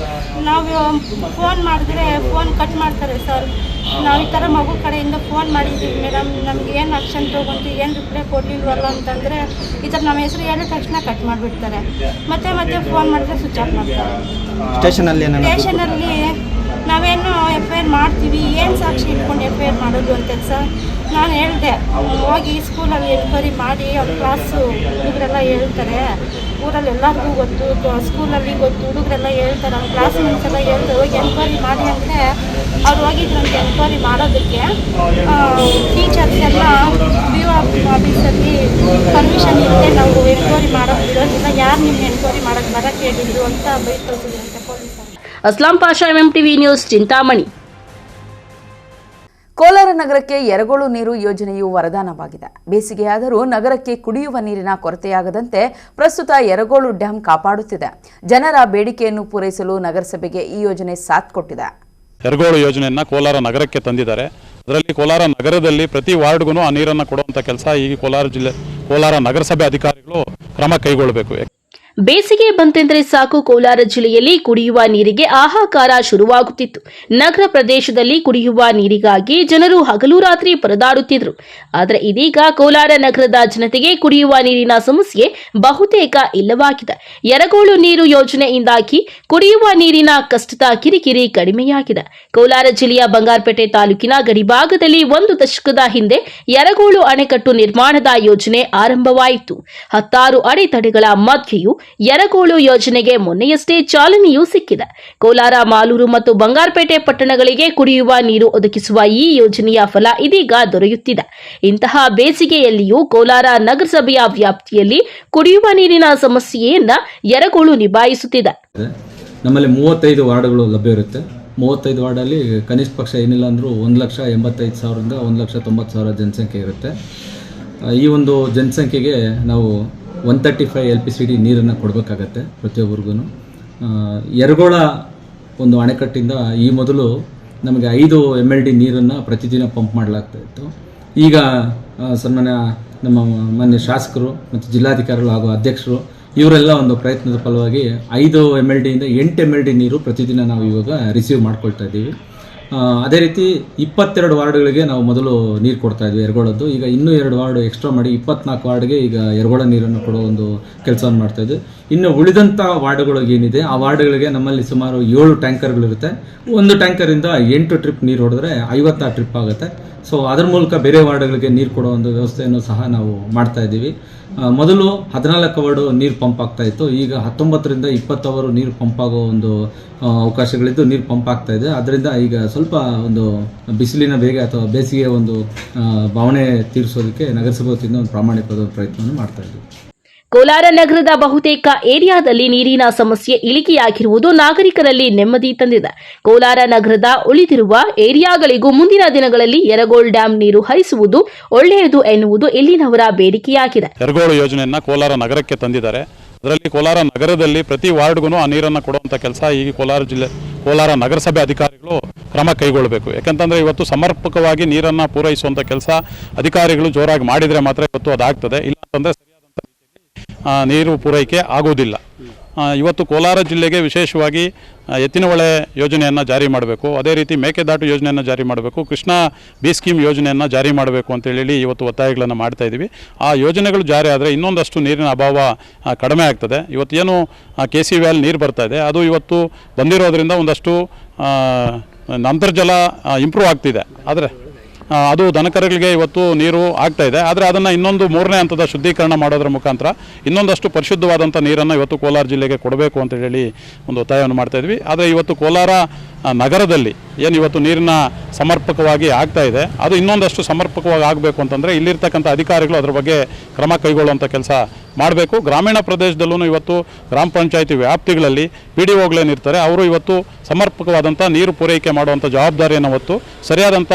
ನಾವು ಫೋನ್ ಮಾಡಿದ್ರೆ ಫೋನ್ ಕಟ್ ಮಾಡ್ತಾರೆ ಸರ್. ನಾವು ಈ ಥರ ಮಗು ಕಡೆಯಿಂದ ಫೋನ್ ಮಾಡಿದ್ದೀವಿ ಮೇಡಮ್, ನಮ್ಗೆ ಏನು ಆಕ್ಷನ್ ತೊಗೊಂಡು ಏನು ರಿಪ್ಲೈ ಕೊಡಲಿಲ್ವಲ್ಲ ಅಂತಂದರೆ ಈ ಥರ ನಮ್ಮ ಹೆಸರು ಹೇಳಿದ ತಕ್ಷಣ ಕಟ್ ಮಾಡಿಬಿಡ್ತಾರೆ. ಮತ್ತೆ ಫೋನ್ ಮಾಡಿದ್ರೆ ಸ್ವಿಚ್ ಆಫ್ ಮಾಡ್ತಾರೆ. ಸ್ಟೇಷನಲ್ಲಿ ನಾವೇನು FIR ಮಾಡ್ತೀವಿ, ಏನು ಸಾಕ್ಷಿ ಇಟ್ಕೊಂಡು FIR ಮಾಡೋದು ಅಂತ ಸರ್. ನಾನು ಹೇಳಿದೆ, ಹೋಗಿ ಸ್ಕೂಲಲ್ಲಿ ಎನ್ಕ್ವೈರಿ ಮಾಡಿ, ಅವ್ರ ಕ್ಲಾಸು ಹುಡುಗರೆಲ್ಲ ಹೇಳ್ತಾರೆ, ಊರಲ್ಲಿ ಎಲ್ಲರಿಗೂ ಗೊತ್ತು, ಸ್ಕೂಲಲ್ಲಿ ಗೊತ್ತು, ಹುಡುಗರೆಲ್ಲ ಹೇಳ್ತಾರೆ, ಅವ್ರ ಕ್ಲಾಸ್ ಮೆಂಟ್ಸ್ ಎಲ್ಲ ಹೇಳ್ತಾರೆ, ಹೋಗಿ ಎನ್ಕ್ವೈರಿ ಮಾಡಿ ಅಂದರೆ ಅವ್ರು ಹೋಗಿದ್ರಂತೆ ಎನ್ಕ್ವೈರಿ ಮಾಡೋದಕ್ಕೆ. ಟೀಚರ್ಸ್ ಎಲ್ಲ BO ಆಫೀಸಲ್ಲಿ ಪರ್ಮಿಷನ್ ಇರುತ್ತೆ, ನಾವು ಎನ್ಕ್ವೈರಿ ಮಾಡೋದು ಬಿಡೋದಿಲ್ಲ, ಯಾರು ನಿಮ್ಮ ಎನ್ಕ್ವೈರಿ ಮಾಡೋಕ್ಕೆ ಬರೋಕ್ಕೆ ಹೇಳಿದ್ರು ಅಂತ ಬೈದು ಕಳಿಸಿದ್ರಂತೆ ಪೊಲೀಸರು. Aslam Pasha, MMTV news, Chintamani. ಕೋಲಾರ ನಗರಕ್ಕೆ ಯರಗೋಳು ನೀರು ಯೋಜನೆಯು ವರದಾನವಾಗಿದೆ. ಬೇಸಿಗೆಯಾದರೂ ನಗರಕ್ಕೆ ಕುಡಿಯುವ ನೀರಿನ ಕೊರತೆಯಾಗದಂತೆ ಪ್ರಸ್ತುತ ಯರಗೋಳು ಡ್ಯಾಂ ಕಾಪಾಡುತ್ತಿದೆ. ಜನರ ಬೇಡಿಕೆಯನ್ನು ಪೂರೈಸಲು ನಗರಸಭೆಗೆ ಈ ಯೋಜನೆ ಸಾಥ್ ಕೊಟ್ಟಿದೆ. ಯರಗೋಳು ಯೋಜನೆಯನ್ನ ಕೋಲಾರ ನಗರಕ್ಕೆ ತಂದಿದ್ದಾರೆ. ಅದರಲ್ಲಿ ಕೋಲಾರ ನಗರದಲ್ಲಿ ಪ್ರತಿ ವಾರ್ಡ್ಗೂ ಆ ನೀರನ್ನು ಕೊಡುವಂಥ ಕೆಲಸ ಈಗ ಕೋಲಾರ ನಗರಸಭೆ ಅಧಿಕಾರಿಗಳು ಕ್ರಮ ಕೈಗೊಳ್ಳಬೇಕು. ಬೇಸಿಗೆ ಬಂತೆಂದರೆ ಸಾಕು, ಕೋಲಾರ ಜಿಲ್ಲೆಯಲ್ಲಿ ಕುಡಿಯುವ ನೀರಿಗೆ ಹಾಹಾಕಾರ ಶುರುವಾಗುತ್ತಿತ್ತು. ನಗರ ಪ್ರದೇಶದಲ್ಲಿ ಕುಡಿಯುವ ನೀರಿಗಾಗಿ ಜನರು ಹಗಲು ರಾತ್ರಿ ಪರದಾಡುತ್ತಿದ್ರು. ಆದರೆ ಇದೀಗ ಕೋಲಾರ ನಗರದ ಜನತೆಗೆ ಕುಡಿಯುವ ನೀರಿನ ಸಮಸ್ಯೆ ಬಹುತೇಕ ಇಲ್ಲವಾಗಿದೆ. ಯರಗೋಳು ನೀರು ಯೋಜನೆಯಿಂದಾಗಿ ಕುಡಿಯುವ ನೀರಿನ ಕಷ್ಟದ ಕಿರಿಕಿರಿ ಕಡಿಮೆಯಾಗಿದೆ. ಕೋಲಾರ ಜಿಲ್ಲೆಯ ಬಂಗಾರಪೇಟೆ ತಾಲೂಕಿನ ಗಡಿಭಾಗದಲ್ಲಿ 1 ದಶಕದ ಹಿಂದೆ ಯರಗೋಳು ಅಣೆಕಟ್ಟು ನಿರ್ಮಾಣದ ಯೋಜನೆ ಆರಂಭವಾಯಿತು. 16 ಅಡೆತಡೆಗಳ ಮಧ್ಯೆಯೂ ಯರಗೋಳು ಯೋಜನೆಗೆ ಮೊನ್ನೆಯಷ್ಟೇ ಚಾಲನೆಯೂ ಸಿಕ್ಕಿದೆ. ಕೋಲಾರ, ಮಾಲೂರು ಮತ್ತು ಬಂಗಾರಪೇಟೆ ಪಟ್ಟಣಗಳಿಗೆ ಕುಡಿಯುವ ನೀರು ಒದಗಿಸುವ ಈ ಯೋಜನೆಯ ಫಲ ಇದೀಗ ದೊರೆಯುತ್ತಿದೆ. ಇಂತಹ ಬೇಸಿಗೆಯಲ್ಲಿಯೂ ಕೋಲಾರ ನಗರಸಭೆಯ ವ್ಯಾಪ್ತಿಯಲ್ಲಿ ಕುಡಿಯುವ ನೀರಿನ ಸಮಸ್ಯೆಯನ್ನ ಯರಗೋಳು ನಿಭಾಯಿಸುತ್ತಿದೆ. ನಮ್ಮಲ್ಲಿ 35 ವಾರ್ಡ್ಗಳು ಲಭ್ಯ ಇರುತ್ತೆ. 35 ವಾರ್ಡಲ್ಲಿ ಕನಿಷ್ಠ ಪಕ್ಷ ಏನಿಲ್ಲ ಅಂದರೂ 1,85,000ರಿಂದ 1,90,000 ಜನಸಂಖ್ಯೆ ಇರುತ್ತೆ. ಈ ಒಂದು ಜನಸಂಖ್ಯೆಗೆ ನಾವು 135 LPCD ನೀರನ್ನು ಕೊಡಬೇಕಾಗತ್ತೆ ಪ್ರತಿಯೊಬ್ಬರಿಗೂ. ಯರಗೋಳ ಒಂದು ಅಣೆಕಟ್ಟಿಂದ ಈ ಮೊದಲು ನಮಗೆ 5 MLD ನೀರನ್ನು ಪ್ರತಿದಿನ ಪಂಪ್ ಮಾಡಲಾಗ್ತಾ ಇತ್ತು. ಈಗ ಸನ್ಮಾನ್ಯ ನಮ್ಮ ಮಾನ್ಯ ಶಾಸಕರು ಮತ್ತು ಜಿಲ್ಲಾಧಿಕಾರಿಗಳು ಹಾಗೂ ಅಧ್ಯಕ್ಷರು ಇವರೆಲ್ಲ ಒಂದು ಪ್ರಯತ್ನದ ಫಲವಾಗಿ 5 MLDಯಿಂದ 8 MLD ನೀರು ಪ್ರತಿದಿನ ನಾವು ಇವಾಗ ರಿಸೀವ್ ಮಾಡ್ಕೊಳ್ತಾ ಇದ್ದೀವಿ. ಅದೇ ರೀತಿ 22 ವಾರ್ಡ್ಗಳಿಗೆ ನಾವು ಮೊದಲು ನೀರು ಕೊಡ್ತಾ ಇದ್ವಿ ಯರಗೋಳದ್ದು. ಈಗ ಇನ್ನೂ 2 ವಾರ್ಡ್ ಎಕ್ಸ್ಟ್ರಾ ಮಾಡಿ 24 ವಾರ್ಡ್ಗೆ ಈಗ ಯರಗೋಳ ನೀರನ್ನು ಕೊಡೋ ಒಂದು ಕೆಲಸವನ್ನು ಮಾಡ್ತಾ ಇದ್ವಿ. ಇನ್ನು ಉಳಿದಂಥ ವಾರ್ಡ್ಗಳಿಗೆ ಏನಿದೆ ಆ ವಾರ್ಡ್ಗಳಿಗೆ ನಮ್ಮಲ್ಲಿ ಸುಮಾರು 7 ಟ್ಯಾಂಕರ್ಗಳಿರುತ್ತೆ. ಒಂದು ಟ್ಯಾಂಕರಿಂದ 8 ಟ್ರಿಪ್ ನೀರು ಹೊಡೆದ್ರೆ 56 ಟ್ರಿಪ್ ಆಗುತ್ತೆ. ಸೊ ಅದರ ಮೂಲಕ ಬೇರೆ ವಾರ್ಡ್ಗಳಿಗೆ ನೀರು ಕೊಡೋ ಒಂದು ವ್ಯವಸ್ಥೆಯನ್ನು ಸಹ ನಾವು ಮಾಡ್ತಾ ಇದ್ದೀವಿ. ಮೊದಲು 14 ಅವರ್ ನೀರು ಪಂಪ್ ಆಗ್ತಾ ಇತ್ತು. ಈಗ 19ರಿಂದ 20 ಅವರ್ ನೀರು ಪಂಪ್ ಆಗೋ ಒಂದು ಅವಕಾಶಗಳಿದ್ದು ನೀರು ಪಂಪ್ ಆಗ್ತಾ ಇದೆ. ಅದರಿಂದ ಈಗ ಸ್ವಲ್ಪ ಒಂದು ಬಿಸಿಲಿನ ಬೇಗ ಅಥವಾ ಬೇಸಿಗೆಯ ಒಂದು ಭಾವನೆ ತೀರಿಸೋದಕ್ಕೆ ನಗರಸಭೆ ವತಿಯಿಂದ ಒಂದು ಪ್ರಾಮಾಣಿಕವಾದ ಪ್ರಯತ್ನವನ್ನು ಮಾಡ್ತಾ ಇದ್ದೀವಿ. ಕೋಲಾರ ನಗರದ ಬಹುತೇಕ ಏರಿಯಾದಲ್ಲಿ ನೀರಿನ ಸಮಸ್ಯೆ ಇಳಿಕೆಯಾಗಿರುವುದು ನಾಗರಿಕರಲ್ಲಿ ನೆಮ್ಮದಿ ತಂದಿದೆ. ಕೋಲಾರ ನಗರದ ಉಳಿದಿರುವ ಏರಿಯಾಗಳಿಗೂ ಮುಂದಿನ ದಿನಗಳಲ್ಲಿ ಯರಗೋಳು ಡ್ಯಾಂ ನೀರು ಹರಿಸುವುದು ಒಳ್ಳೆಯದು ಎನ್ನುವುದು ಇಲ್ಲಿನವರ ಬೇಡಿಕೆಯಾಗಿದೆ. ಯರಗೋಳು ಯೋಜನೆಯನ್ನ ಕೋಲಾರ ನಗರಕ್ಕೆ ತಂದಿದ್ದಾರೆ. ಅದರಲ್ಲಿ ಕೋಲಾರ ನಗರದಲ್ಲಿ ಪ್ರತಿ ವಾರ್ಡ್ಗೂ ಆ ನೀರನ್ನು ಕೊಡುವಂಥ ಕೆಲಸ ಈಗ ಕೋಲಾರ ನಗರಸಭೆ ಅಧಿಕಾರಿಗಳು ಕ್ರಮ ಕೈಗೊಳ್ಳಬೇಕು. ಯಾಕಂತಂದರೆ ಇವತ್ತು ಸಮರ್ಪಕವಾಗಿ ನೀರನ್ನು ಪೂರೈಸುವಂಥ ಕೆಲಸ ಅಧಿಕಾರಿಗಳು ಜೋರಾಗಿ ಮಾಡಿದರೆ ಮಾತ್ರ ಇವತ್ತು ಅದಾಗ್ತದೆ. ಇಲ್ಲ ಅಂತಂದರೆ ಸರಿಯಾದಂಥ ರೀತಿಯಲ್ಲಿ ನೀರು ಪೂರೈಕೆ ಆಗೋದಿಲ್ಲ. ಇವತ್ತು ಕೋಲಾರ ಜಿಲ್ಲೆಗೆ ವಿಶೇಷವಾಗಿ ಎತ್ತಿನ ಹೊಳೆ ಯೋಜನೆಯನ್ನು ಜಾರಿ ಮಾಡಬೇಕು, ಅದೇ ರೀತಿ ಮೇಕೆದಾಟು ಯೋಜನೆಯನ್ನು ಜಾರಿ ಮಾಡಬೇಕು, ಕೃಷ್ಣಾ ಬಿ ಸ್ಕೀಮ್ ಯೋಜನೆಯನ್ನು ಜಾರಿ ಮಾಡಬೇಕು ಅಂತೇಳಿ ಇವತ್ತು ಒತ್ತಾಯಗಳನ್ನು ಮಾಡ್ತಾ ಇದ್ದೀವಿ. ಆ ಯೋಜನೆಗಳು ಜಾರಿ ಆದರೆ ಇನ್ನೊಂದಷ್ಟು ನೀರಿನ ಅಭಾವ ಕಡಿಮೆ ಆಗ್ತದೆ. ಇವತ್ತೇನು KC ವ್ಯಾಲ್ ನೀರು ಬರ್ತಾ ಇದೆ ಅದು ಇವತ್ತು ಬಂದಿರೋದ್ರಿಂದ ಒಂದಷ್ಟು ಅಂತರ್ಜಲ ಇಂಪ್ರೂವ್ ಆಗ್ತಿದೆ. ಆದರೆ ಅದು ದನಕರುಗಳಿಗೆ ಇವತ್ತು ನೀರು ಆಗ್ತಾ ಇದೆ. ಆದರೆ ಅದನ್ನು ಇನ್ನೊಂದು 3ನೇ ಹಂತದ ಶುದ್ಧೀಕರಣ ಮಾಡೋದ್ರ ಮುಖಾಂತರ ಇನ್ನೊಂದಷ್ಟು ಪರಿಶುದ್ಧವಾದಂಥ ನೀರನ್ನು ಇವತ್ತು ಕೋಲಾರ ಜಿಲ್ಲೆಗೆ ಕೊಡಬೇಕು ಅಂತ ಹೇಳಿ ಒಂದು ಒತ್ತಾಯವನ್ನು ಮಾಡ್ತಾ ಇದ್ವಿ. ಆದರೆ ಇವತ್ತು ಕೋಲಾರ ನಗರದಲ್ಲಿ ಏನು ಇವತ್ತು ನೀರಿನ ಸಮರ್ಪಕವಾಗಿ ಆಗ್ತಾ ಇದೆ ಅದು ಇನ್ನೊಂದಷ್ಟು ಸಮರ್ಪಕವಾಗಿ ಆಗಬೇಕು ಅಂತಂದರೆ ಇಲ್ಲಿರ್ತಕ್ಕಂಥ ಅಧಿಕಾರಿಗಳು ಅದರ ಬಗ್ಗೆ ಕ್ರಮ ಕೈಗೊಳ್ಳುವಂಥ ಕೆಲಸ ಮಾಡಬೇಕು. ಗ್ರಾಮೀಣ ಪ್ರದೇಶದಲ್ಲೂ ಇವತ್ತು ಗ್ರಾಮ ಪಂಚಾಯಿತಿ ವ್ಯಾಪ್ತಿಗಳಲ್ಲಿ PDOಗಳೇನಿರ್ತಾರೆ ಅವರು ಇವತ್ತು ಸಮರ್ಪಕವಾದಂಥ ನೀರು ಪೂರೈಕೆ ಮಾಡುವಂಥ ಜವಾಬ್ದಾರಿಯನ್ನು ಹೊತ್ತು ಸರಿಯಾದಂಥ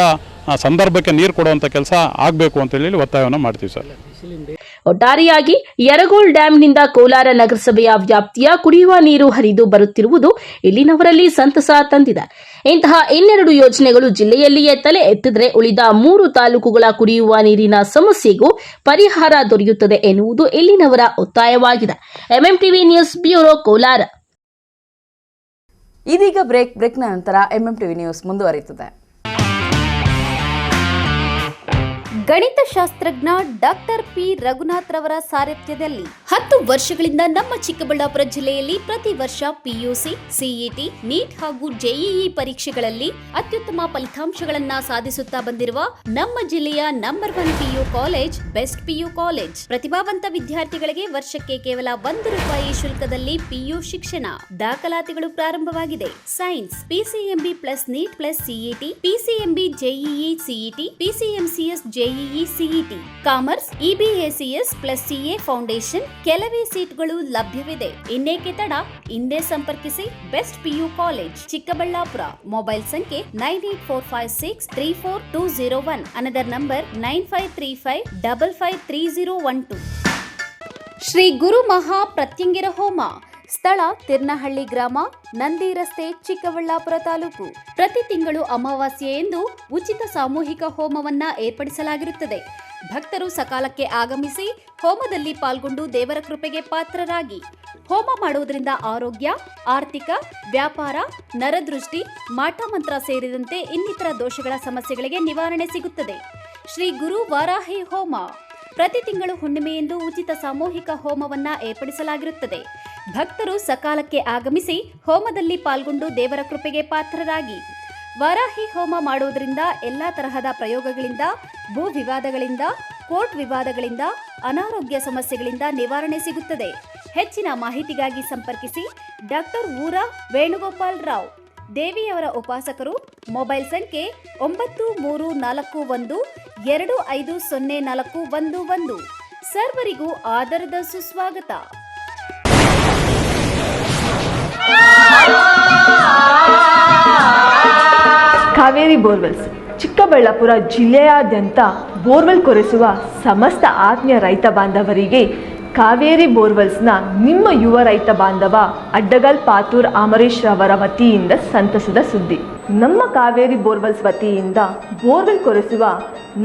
ಸಂದರ್ಭಕ್ಕೆ ನೀರು ಕೊಡುವಂಥ ಕೆಲಸ ಆಗಬೇಕು ಅಂತೇಳಿ ಒತ್ತಾಯವನ್ನು ಮಾಡ್ತೀವಿ ಸರ್. ಒಟ್ಟಾರೆಯಾಗಿ ಯರಗೋಳ್ ಡ್ಯಾಂನಿಂದ ಕೋಲಾರ ನಗರಸಭೆಯ ವ್ಯಾಪ್ತಿಯ ಕುಡಿಯುವ ನೀರು ಹರಿದು ಬರುತ್ತಿರುವುದು ಇಲ್ಲಿನವರಲ್ಲಿ ಸಂತಸ ತಂದಿದೆ. ಇಂತಹ ಇನ್ನೆರಡು ಯೋಜನೆಗಳು ಜಿಲ್ಲೆಯಲ್ಲಿಯೇ ತಲೆ ಎತ್ತಿದರೆ ಉಳಿದ 3 ತಾಲೂಕುಗಳ ಕುಡಿಯುವ ನೀರಿನ ಸಮಸ್ಯೆಗೂ ಪರಿಹಾರ ದೊರೆಯುತ್ತದೆ ಎನ್ನುವುದು ಇಲ್ಲಿನವರ ಒತ್ತಾಯವಾಗಿದೆ. MMTV news bureau Kolar. ಇದೀಗ ಬ್ರೇಕ್ನ ನಂತರ MMTV ನ್ಯೂಸ್ ಮುಂದುವರಿಯುತ್ತದೆ. ಗಣಿತಶಾಸ್ತ್ರಜ್ಞ ಡಾಕ್ಟರ್ ಪಿ ರಘುನಾಥ್ ರವರ ಸಾರಥ್ಯದಲ್ಲಿ 10 ವರ್ಷಗಳಿಂದ ನಮ್ಮ ಚಿಕ್ಕಬಳ್ಳಾಪುರ ಜಿಲ್ಲೆಯಲ್ಲಿ ಪ್ರತಿ ವರ್ಷ PUC, CET, ನೀಟ್ ಹಾಗೂ JEE ಪರೀಕ್ಷೆಗಳಲ್ಲಿ ಅತ್ಯುತ್ತಮ ಫಲಿತಾಂಶಗಳನ್ನ ಸಾಧಿಸುತ್ತಾ ಬಂದಿರುವ ನಮ್ಮ ಜಿಲ್ಲೆಯ number 1 PU college best PU college. ಪ್ರತಿಭಾವಂತ ವಿದ್ಯಾರ್ಥಿಗಳಿಗೆ ವರ್ಷಕ್ಕೆ ಕೇವಲ ₹1 ಶುಲ್ಕದಲ್ಲಿ PU ಶಿಕ್ಷಣ. ದಾಖಲಾತಿಗಳು ಪ್ರಾರಂಭವಾಗಿದೆ. Science PCMB plus NEET plus CET, PCMB JEE CET, PCMCS JEE CET, commerce EBACS plus CA foundation. ಕೆಲವೇ ಸೀಟ್ಗಳು ಲಭ್ಯವಿದೆ. ಇನ್ನೇಕೆ ತಡ, ಹಿಂದೆ ಸಂಪರ್ಕಿಸಿ best PU college Chikkaballapur. Mobile ಸಂಖ್ಯೆ 9845634201. Another number 9535553012. ಶ್ರೀ ಗುರು ಮಹಾ ಪ್ರತ್ಯಂಗಿರ ಹೋಮ. ಸ್ಥಳ ತಿರ್ನಹಳ್ಳಿ ಗ್ರಾಮ, ನಂದಿ ರಸ್ತೆ, ಚಿಕ್ಕಬಳ್ಳಾಪುರ ತಾಲೂಕು. ಪ್ರತಿ ತಿಂಗಳು ಅಮಾವಾಸ್ಯೆಯಂದು ಉಚಿತ ಸಾಮೂಹಿಕ ಹೋಮವನ್ನ ಏರ್ಪಡಿಸಲಾಗಿರುತ್ತದೆ. ಭಕ್ತರು ಸಕಾಲಕ್ಕೆ ಆಗಮಿಸಿ ಹೋಮದಲ್ಲಿ ಪಾಲ್ಗೊಂಡು ದೇವರ ಕೃಪೆಗೆ ಪಾತ್ರರಾಗಿ. ಹೋಮ ಮಾಡುವುದರಿಂದ ಆರೋಗ್ಯ, ಆರ್ಥಿಕ, ವ್ಯಾಪಾರ, ನರದೃಷ್ಟಿ, ಮಾಟಮಂತ್ರ ಸೇರಿದಂತೆ ಇನ್ನಿತರ ದೋಷಗಳ ಸಮಸ್ಯೆಗಳಿಗೆ ನಿವಾರಣೆ ಸಿಗುತ್ತದೆ. ಶ್ರೀ ಗುರು ವಾರಾಹಿ ಹೋಮ. ಪ್ರತಿ ತಿಂಗಳು ಹುಣ್ಣಿಮೆಯಂದು ಉಚಿತ ಸಾಮೂಹಿಕ ಹೋಮವನ್ನ ಏರ್ಪಡಿಸಲಾಗಿರುತ್ತದೆ. ಭಕ್ತರು ಸಕಾಲಕ್ಕೆ ಆಗಮಿಸಿ ಹೋಮದಲ್ಲಿ ಪಾಲ್ಗೊಂಡು ದೇವರ ಕೃಪೆಗೆ ಪಾತ್ರರಾಗಿ. ವಾರಾಹಿ ಹೋಮ ಮಾಡುವುದರಿಂದ ಎಲ್ಲಾ ತರಹದ ಪ್ರಯೋಗಗಳಿಂದ, ಭೂ ವಿವಾದಗಳಿಂದ, ಕೋರ್ಟ್ ವಿವಾದಗಳಿಂದ, ಅನಾರೋಗ್ಯ ಸಮಸ್ಯೆಗಳಿಂದ ನಿವಾರಣೆ ಸಿಗುತ್ತದೆ. ಹೆಚ್ಚಿನ ಮಾಹಿತಿಗಾಗಿ ಸಂಪರ್ಕಿಸಿ ಡಾಕ್ಟರ್ ಊರಾ ವೇಣುಗೋಪಾಲ್ ರಾವ್, ದೇವಿಯವರ ಉಪಾಸಕರು. ಮೊಬೈಲ್ ಸಂಖ್ಯೆ 9341250411. ಸರ್ವರಿಗೂ ಆದರದ ಸುಸ್ವಾಗತ. ಕಾವೇರಿ ಬೋರ್ವೆಲ್ಸ್ ಚಿಕ್ಕಬಳ್ಳಾಪುರ ಜಿಲ್ಲೆಯಾದ್ಯಂತ ಬೋರ್ವೆಲ್ ಕೊರೆಸುವ ಸಮಸ್ತ ಆತ್ಮೀಯ ರೈತ ಬಾಂಧವರಿಗೆ ಕಾವೇರಿ ಬೋರ್ವೆಲ್ಸ್ನ ನಿಮ್ಮ ಯುವ ರೈತ ಬಾಂಧವ ಅಡ್ಡಗಲ್ ಪಾತೂರ್ ಅಮರೀಶ್ ರವರ ವತಿಯಿಂದ ಸಂತಸದ ಸುದ್ದಿ. ನಮ್ಮ ಕಾವೇರಿ ಬೋರ್ವೆಲ್ಸ್ ವತಿಯಿಂದ ಬೋರ್ವೆಲ್ ಕೊರೆಸುವ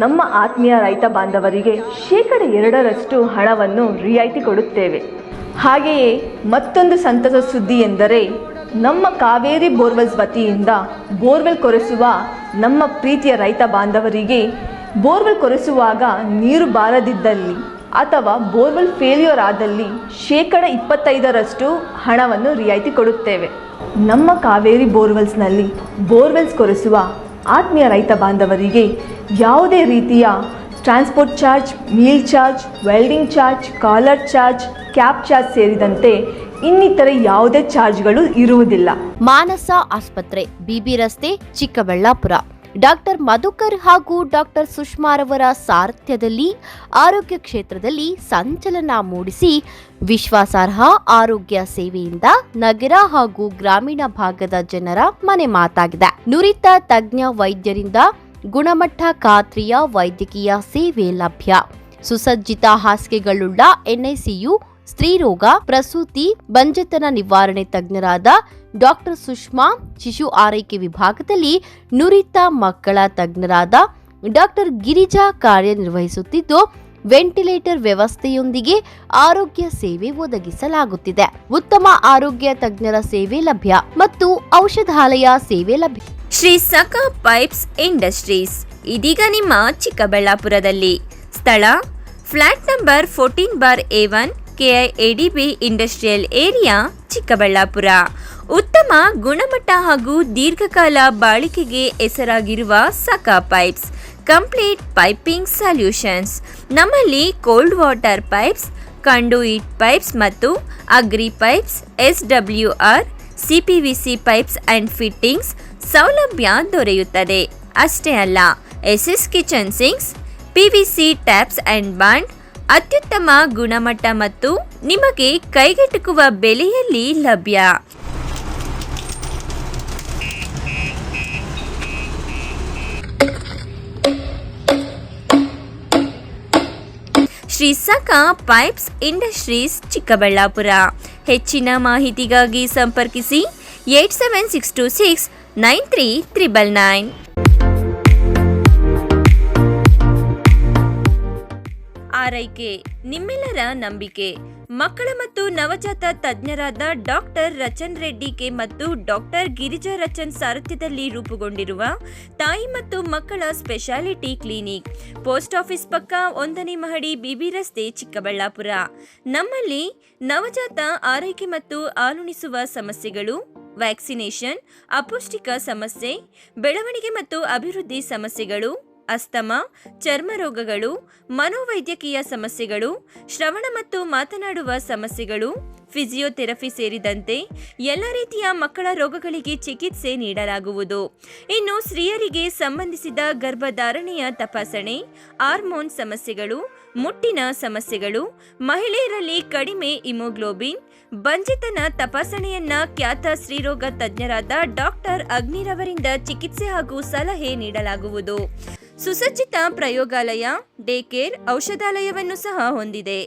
ನಮ್ಮ ಆತ್ಮೀಯ ರೈತ ಬಾಂಧವರಿಗೆ 2% ಹಣವನ್ನು ರಿಯಾಯಿತಿ ಕೊಡುತ್ತೇವೆ. ಹಾಗೆಯೇ ಮತ್ತೊಂದು ಸಂತಸ ಸುದ್ದಿ ಎಂದರೆ ನಮ್ಮ ಕಾವೇರಿ ಬೋರ್ವೆಲ್ಸ್ ವತಿಯಿಂದ ಬೋರ್ವೆಲ್ ಕೊರೆಸುವ ನಮ್ಮ ಪ್ರೀತಿಯ ರೈತ ಬಾಂಧವರಿಗೆ ಬೋರ್ವೆಲ್ ಕೊರೆಸುವಾಗ ನೀರು ಬಾರದಿದ್ದಲ್ಲಿ ಅಥವಾ ಬೋರ್ವೆಲ್ ಫೇಲ್ಯೂರ್ ಆದಲ್ಲಿ 25% ಹಣವನ್ನು ರಿಯಾಯಿತಿ ಕೊಡುತ್ತೇವೆ. ನಮ್ಮ ಕಾವೇರಿ ಬೋರ್ವೆಲ್ಸ್ನಲ್ಲಿ ಬೋರ್ವೆಲ್ಸ್ ಕೊರೆಸುವ ಆತ್ಮೀಯ ರೈತ ಬಾಂಧವರಿಗೆ ಯಾವುದೇ ರೀತಿಯ transport charge, meal charge, welding charge, collar charge, cab charge ಸೇರಿದಂತೆ ಇನ್ನಿತರೆ ಯಾವುದೇ ಚಾರ್ಜ್ಗಳು ಇರುವುದಿಲ್ಲ. ಮಾನಸ ಆಸ್ಪತ್ರೆ, BB ರಸ್ತೆ, ಚಿಕ್ಕಬಳ್ಳಾಪುರ. ಡಾಕ್ಟರ್ ಮಧುಕರ್ ಹಾಗೂ ಡಾಕ್ಟರ್ ಸುಷ್ಮಾರವರ ಸಾರಥ್ಯದಲ್ಲಿ ಆರೋಗ್ಯ ಕ್ಷೇತ್ರದಲ್ಲಿ ಸಂಚಲನ ಮೂಡಿಸಿ ವಿಶ್ವಾಸಾರ್ಹ ಆರೋಗ್ಯ ಸೇವೆಯಿಂದ ನಗರ ಹಾಗೂ ಗ್ರಾಮೀಣ ಭಾಗದ ಜನರ ಮನೆ ಮಾತಾಗಿದೆ. ನುರಿತ ತಜ್ಞ ವೈದ್ಯರಿಂದ ಗುಣಮಟ್ಟ ಖಾತ್ರಿಯ ವೈದ್ಯಕೀಯ ಸೇವೆ ಲಭ್ಯ. ಸುಸಜ್ಜಿತ ಹಾಸಿಗೆಗಳುಳ್ಳ NICU, ಸ್ತ್ರೀರೋಗ, ಪ್ರಸೂತಿ, ಬಂಜೆತನ ನಿವಾರಣೆ ತಜ್ಞರಾದ ಡಾಕ್ಟರ್ ಸುಷ್ಮಾ, ಶಿಶು ಆರೈಕೆ ವಿಭಾಗದಲ್ಲಿ ನುರಿತ ಮಕ್ಕಳ ತಜ್ಞರಾದ ಡಾಕ್ಟರ್ ಗಿರಿಜಾ ಕಾರ್ಯನಿರ್ವಹಿಸುತ್ತಿದ್ದು, ವೆಂಟಿಲೇಟರ್ ವ್ಯವಸ್ಥೆಯೊಂದಿಗೆ ಆರೋಗ್ಯ ಸೇವೆ ಒದಗಿಸಲಾಗುತ್ತಿದೆ. ಉತ್ತಮ ಆರೋಗ್ಯ ತಜ್ಞರ ಸೇವೆ ಲಭ್ಯ ಮತ್ತು ಔಷಧಾಲಯ ಸೇವೆ ಲಭ್ಯ. ಶ್ರೀ ಸಖ ಪೈಪ್ಸ್ ಇಂಡಸ್ಟ್ರೀಸ್ ಇದೀಗ ನಿಮ್ಮ ಚಿಕ್ಕಬಳ್ಳಾಪುರದಲ್ಲಿ. ಸ್ಥಳ flat number 14/A1 KIADB industrial area, Chikkaballapur. ಉತ್ತಮ ಗುಣಮಟ್ಟ ಹಾಗೂ ದೀರ್ಘಕಾಲ ಬಾಳಿಕೆಗೆ ಹೆಸರಾಗಿರುವ Sakha pipes complete piping solutions. ನಮ್ಮಲ್ಲಿ cold water pipes, conduit pipes ಮತ್ತು agri pipes, SWR, CPVC pipes and fittings ಸೌಲಭ್ಯ ದೊರೆಯುತ್ತದೆ. ಅಷ್ಟೇ ಅಲ್ಲ, SS kitchen sinks, PVC taps and bond ಅತ್ಯುತ್ತಮ ಗುಣಮಟ್ಟ ಮತ್ತು ನಿಮಗೆ ಕೈಗೆಟುಕುವ ಬೆಲೆಯಲ್ಲಿ ಲಭ್ಯ. Shri Sakha pipes industries, Chikkaballapur. ಹೆಚ್ಚಿನ ಮಾಹಿತಿಗಾಗಿ ಸಂಪರ್ಕಿಸಿ 8762693999. ಆರೈಕೆ ನಿಮ್ಮೆಲ್ಲರ ನಂಬಿಕೆ. ಮಕ್ಕಳ ಮತ್ತು ನವಜಾತ ತಜ್ಞರಾದ ಡಾಕ್ಟರ್ ರಚನ್ ರೆಡ್ಡಿ ಕೆ ಮತ್ತು ಡಾಕ್ಟರ್ ಗಿರಿಜಾ ರಚನ್ ಸಾರಥ್ಯದಲ್ಲಿ ರೂಪುಗೊಂಡಿರುವ ತಾಯಿ ಮತ್ತು ಮಕ್ಕಳ ಸ್ಪೆಷಾಲಿಟಿ ಕ್ಲಿನಿಕ್, ಪೋಸ್ಟ್ ಆಫೀಸ್ ಪಕ್ಕ 1ನೇ ಮಹಡಿ, BB ರಸ್ತೆ, ಚಿಕ್ಕಬಳ್ಳಾಪುರ. ನಮ್ಮಲ್ಲಿ ನವಜಾತ ಆರೈಕೆ ಮತ್ತು ಹಾಲುಣಿಸುವ ಸಮಸ್ಯೆಗಳು, ವ್ಯಾಕ್ಸಿನೇಷನ್, ಅಪೌಷ್ಟಿಕ ಸಮಸ್ಯೆ, ಬೆಳವಣಿಗೆ ಮತ್ತು ಅಭಿವೃದ್ಧಿ ಸಮಸ್ಯೆಗಳು, ಅಸ್ತಮಾ, ಚರ್ಮ ರೋಗಗಳು, ಮನೋವೈದ್ಯಕೀಯ ಸಮಸ್ಯೆಗಳು, ಶ್ರವಣ ಮತ್ತು ಮಾತನಾಡುವ ಸಮಸ್ಯೆಗಳು, ಫಿಸಿಯೋಥೆರಪಿ ಸೇರಿದಂತೆ ಎಲ್ಲ ರೀತಿಯ ಮಕ್ಕಳ ರೋಗಗಳಿಗೆ ಚಿಕಿತ್ಸೆ ನೀಡಲಾಗುವುದು. ಇನ್ನು ಸ್ತ್ರೀಯರಿಗೆ ಸಂಬಂಧಿಸಿದ ಗರ್ಭಧಾರಣೆಯ ತಪಾಸಣೆ, ಹಾರ್ಮೋನ್ ಸಮಸ್ಯೆಗಳು, ಮುಟ್ಟಿನ ಸಮಸ್ಯೆಗಳು, ಮಹಿಳೆಯರಲ್ಲಿ ಕಡಿಮೆ ಹಿಮೋಗ್ಲೋಬಿನ್, ಬಂಜಿತನ ತಪಾಸಣೆಯನ್ನ ಖ್ಯಾತ ಸ್ತ್ರೀರೋಗ ತಜ್ಞರಾದ ಡಾಕ್ಟರ್ ಅಗ್ನಿರವರಿಂದ ಚಿಕಿತ್ಸೆ ಹಾಗೂ ಸಲಹೆ ನೀಡಲಾಗುವುದು. ಸುಸಜ್ಜಿತ ಪ್ರಯೋಗಾಲಯ, ಡೇ ಕೇರ್, ಔಷಧಾಲಯವನ್ನು ಸಹ ಹೊಂದಿದೆ.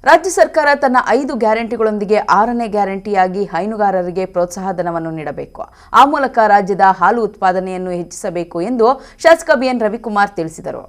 ರಾಜ್ಯ ಸರ್ಕಾರ ತನ್ನ 5 ಗ್ಯಾರಂಟಿಗಳೊಂದಿಗೆ 6ನೇ ಗ್ಯಾರಂಟಿಯಾಗಿ ಹೈನುಗಾರರಿಗೆ ಪ್ರೋತ್ಸಾಹಧನವನ್ನು ನೀಡಬೇಕು. ಆ ಮೂಲಕ ರಾಜ್ಯದ ಹಾಲು ಉತ್ಪಾದನೆಯನ್ನು ಹೆಚ್ಚಿಸಬೇಕು ಎಂದು ಶಾಸಕ BN ರವಿಕುಮಾರ್ ತಿಳಿಸಿದರು.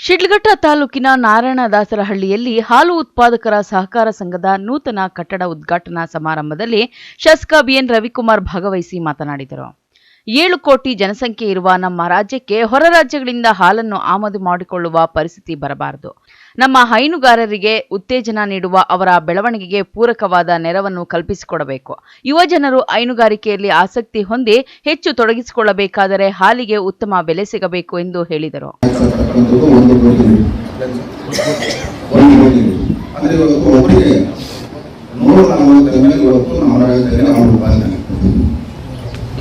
ಶಿಡ್ಲಘಟ್ಟ ತಾಲೂಕಿನ ನಾರಾಯಣದಾಸರಹಳ್ಳಿಯಲ್ಲಿ ಹಾಲು ಉತ್ಪಾದಕರ ಸಹಕಾರ ಸಂಘದ ನೂತನ ಕಟ್ಟಡ ಉದ್ಘಾಟನಾ ಸಮಾರಂಭದಲ್ಲಿ ಶಾಸಕ BN ರವಿಕುಮಾರ್ ಭಾಗವಹಿಸಿ ಮಾತನಾಡಿದರು. 7 ಕೋಟಿ ಜನಸಂಖ್ಯೆ ಇರುವ ನಮ್ಮ ರಾಜ್ಯಕ್ಕೆ ಹೊರ ರಾಜ್ಯಗಳಿಂದ ಹಾಲನ್ನು ಆಮದು ಮಾಡಿಕೊಳ್ಳುವ ಪರಿಸ್ಥಿತಿ ಬರಬಾರದು. ನಮ್ಮ ಹೈನುಗಾರರಿಗೆ ಉತ್ತೇಜನ ನೀಡುವ, ಅವರ ಬೆಳವಣಿಗೆಗೆ ಪೂರಕವಾದ ನೆರವನ್ನು ಕಲ್ಪಿಸಿಕೊಡಬೇಕು. ಯುವ ಜನರು ಹೈನುಗಾರಿಕೆಯಲ್ಲಿ ಆಸಕ್ತಿ ಹೊಂದಿ ಹೆಚ್ಚು ತೊಡಗಿಸಿಕೊಳ್ಳಬೇಕಾದರೆ ಹಾಲಿಗೆ ಉತ್ತಮ ಬೆಲೆ ಸಿಗಬೇಕು ಎಂದು ಹೇಳಿದರು.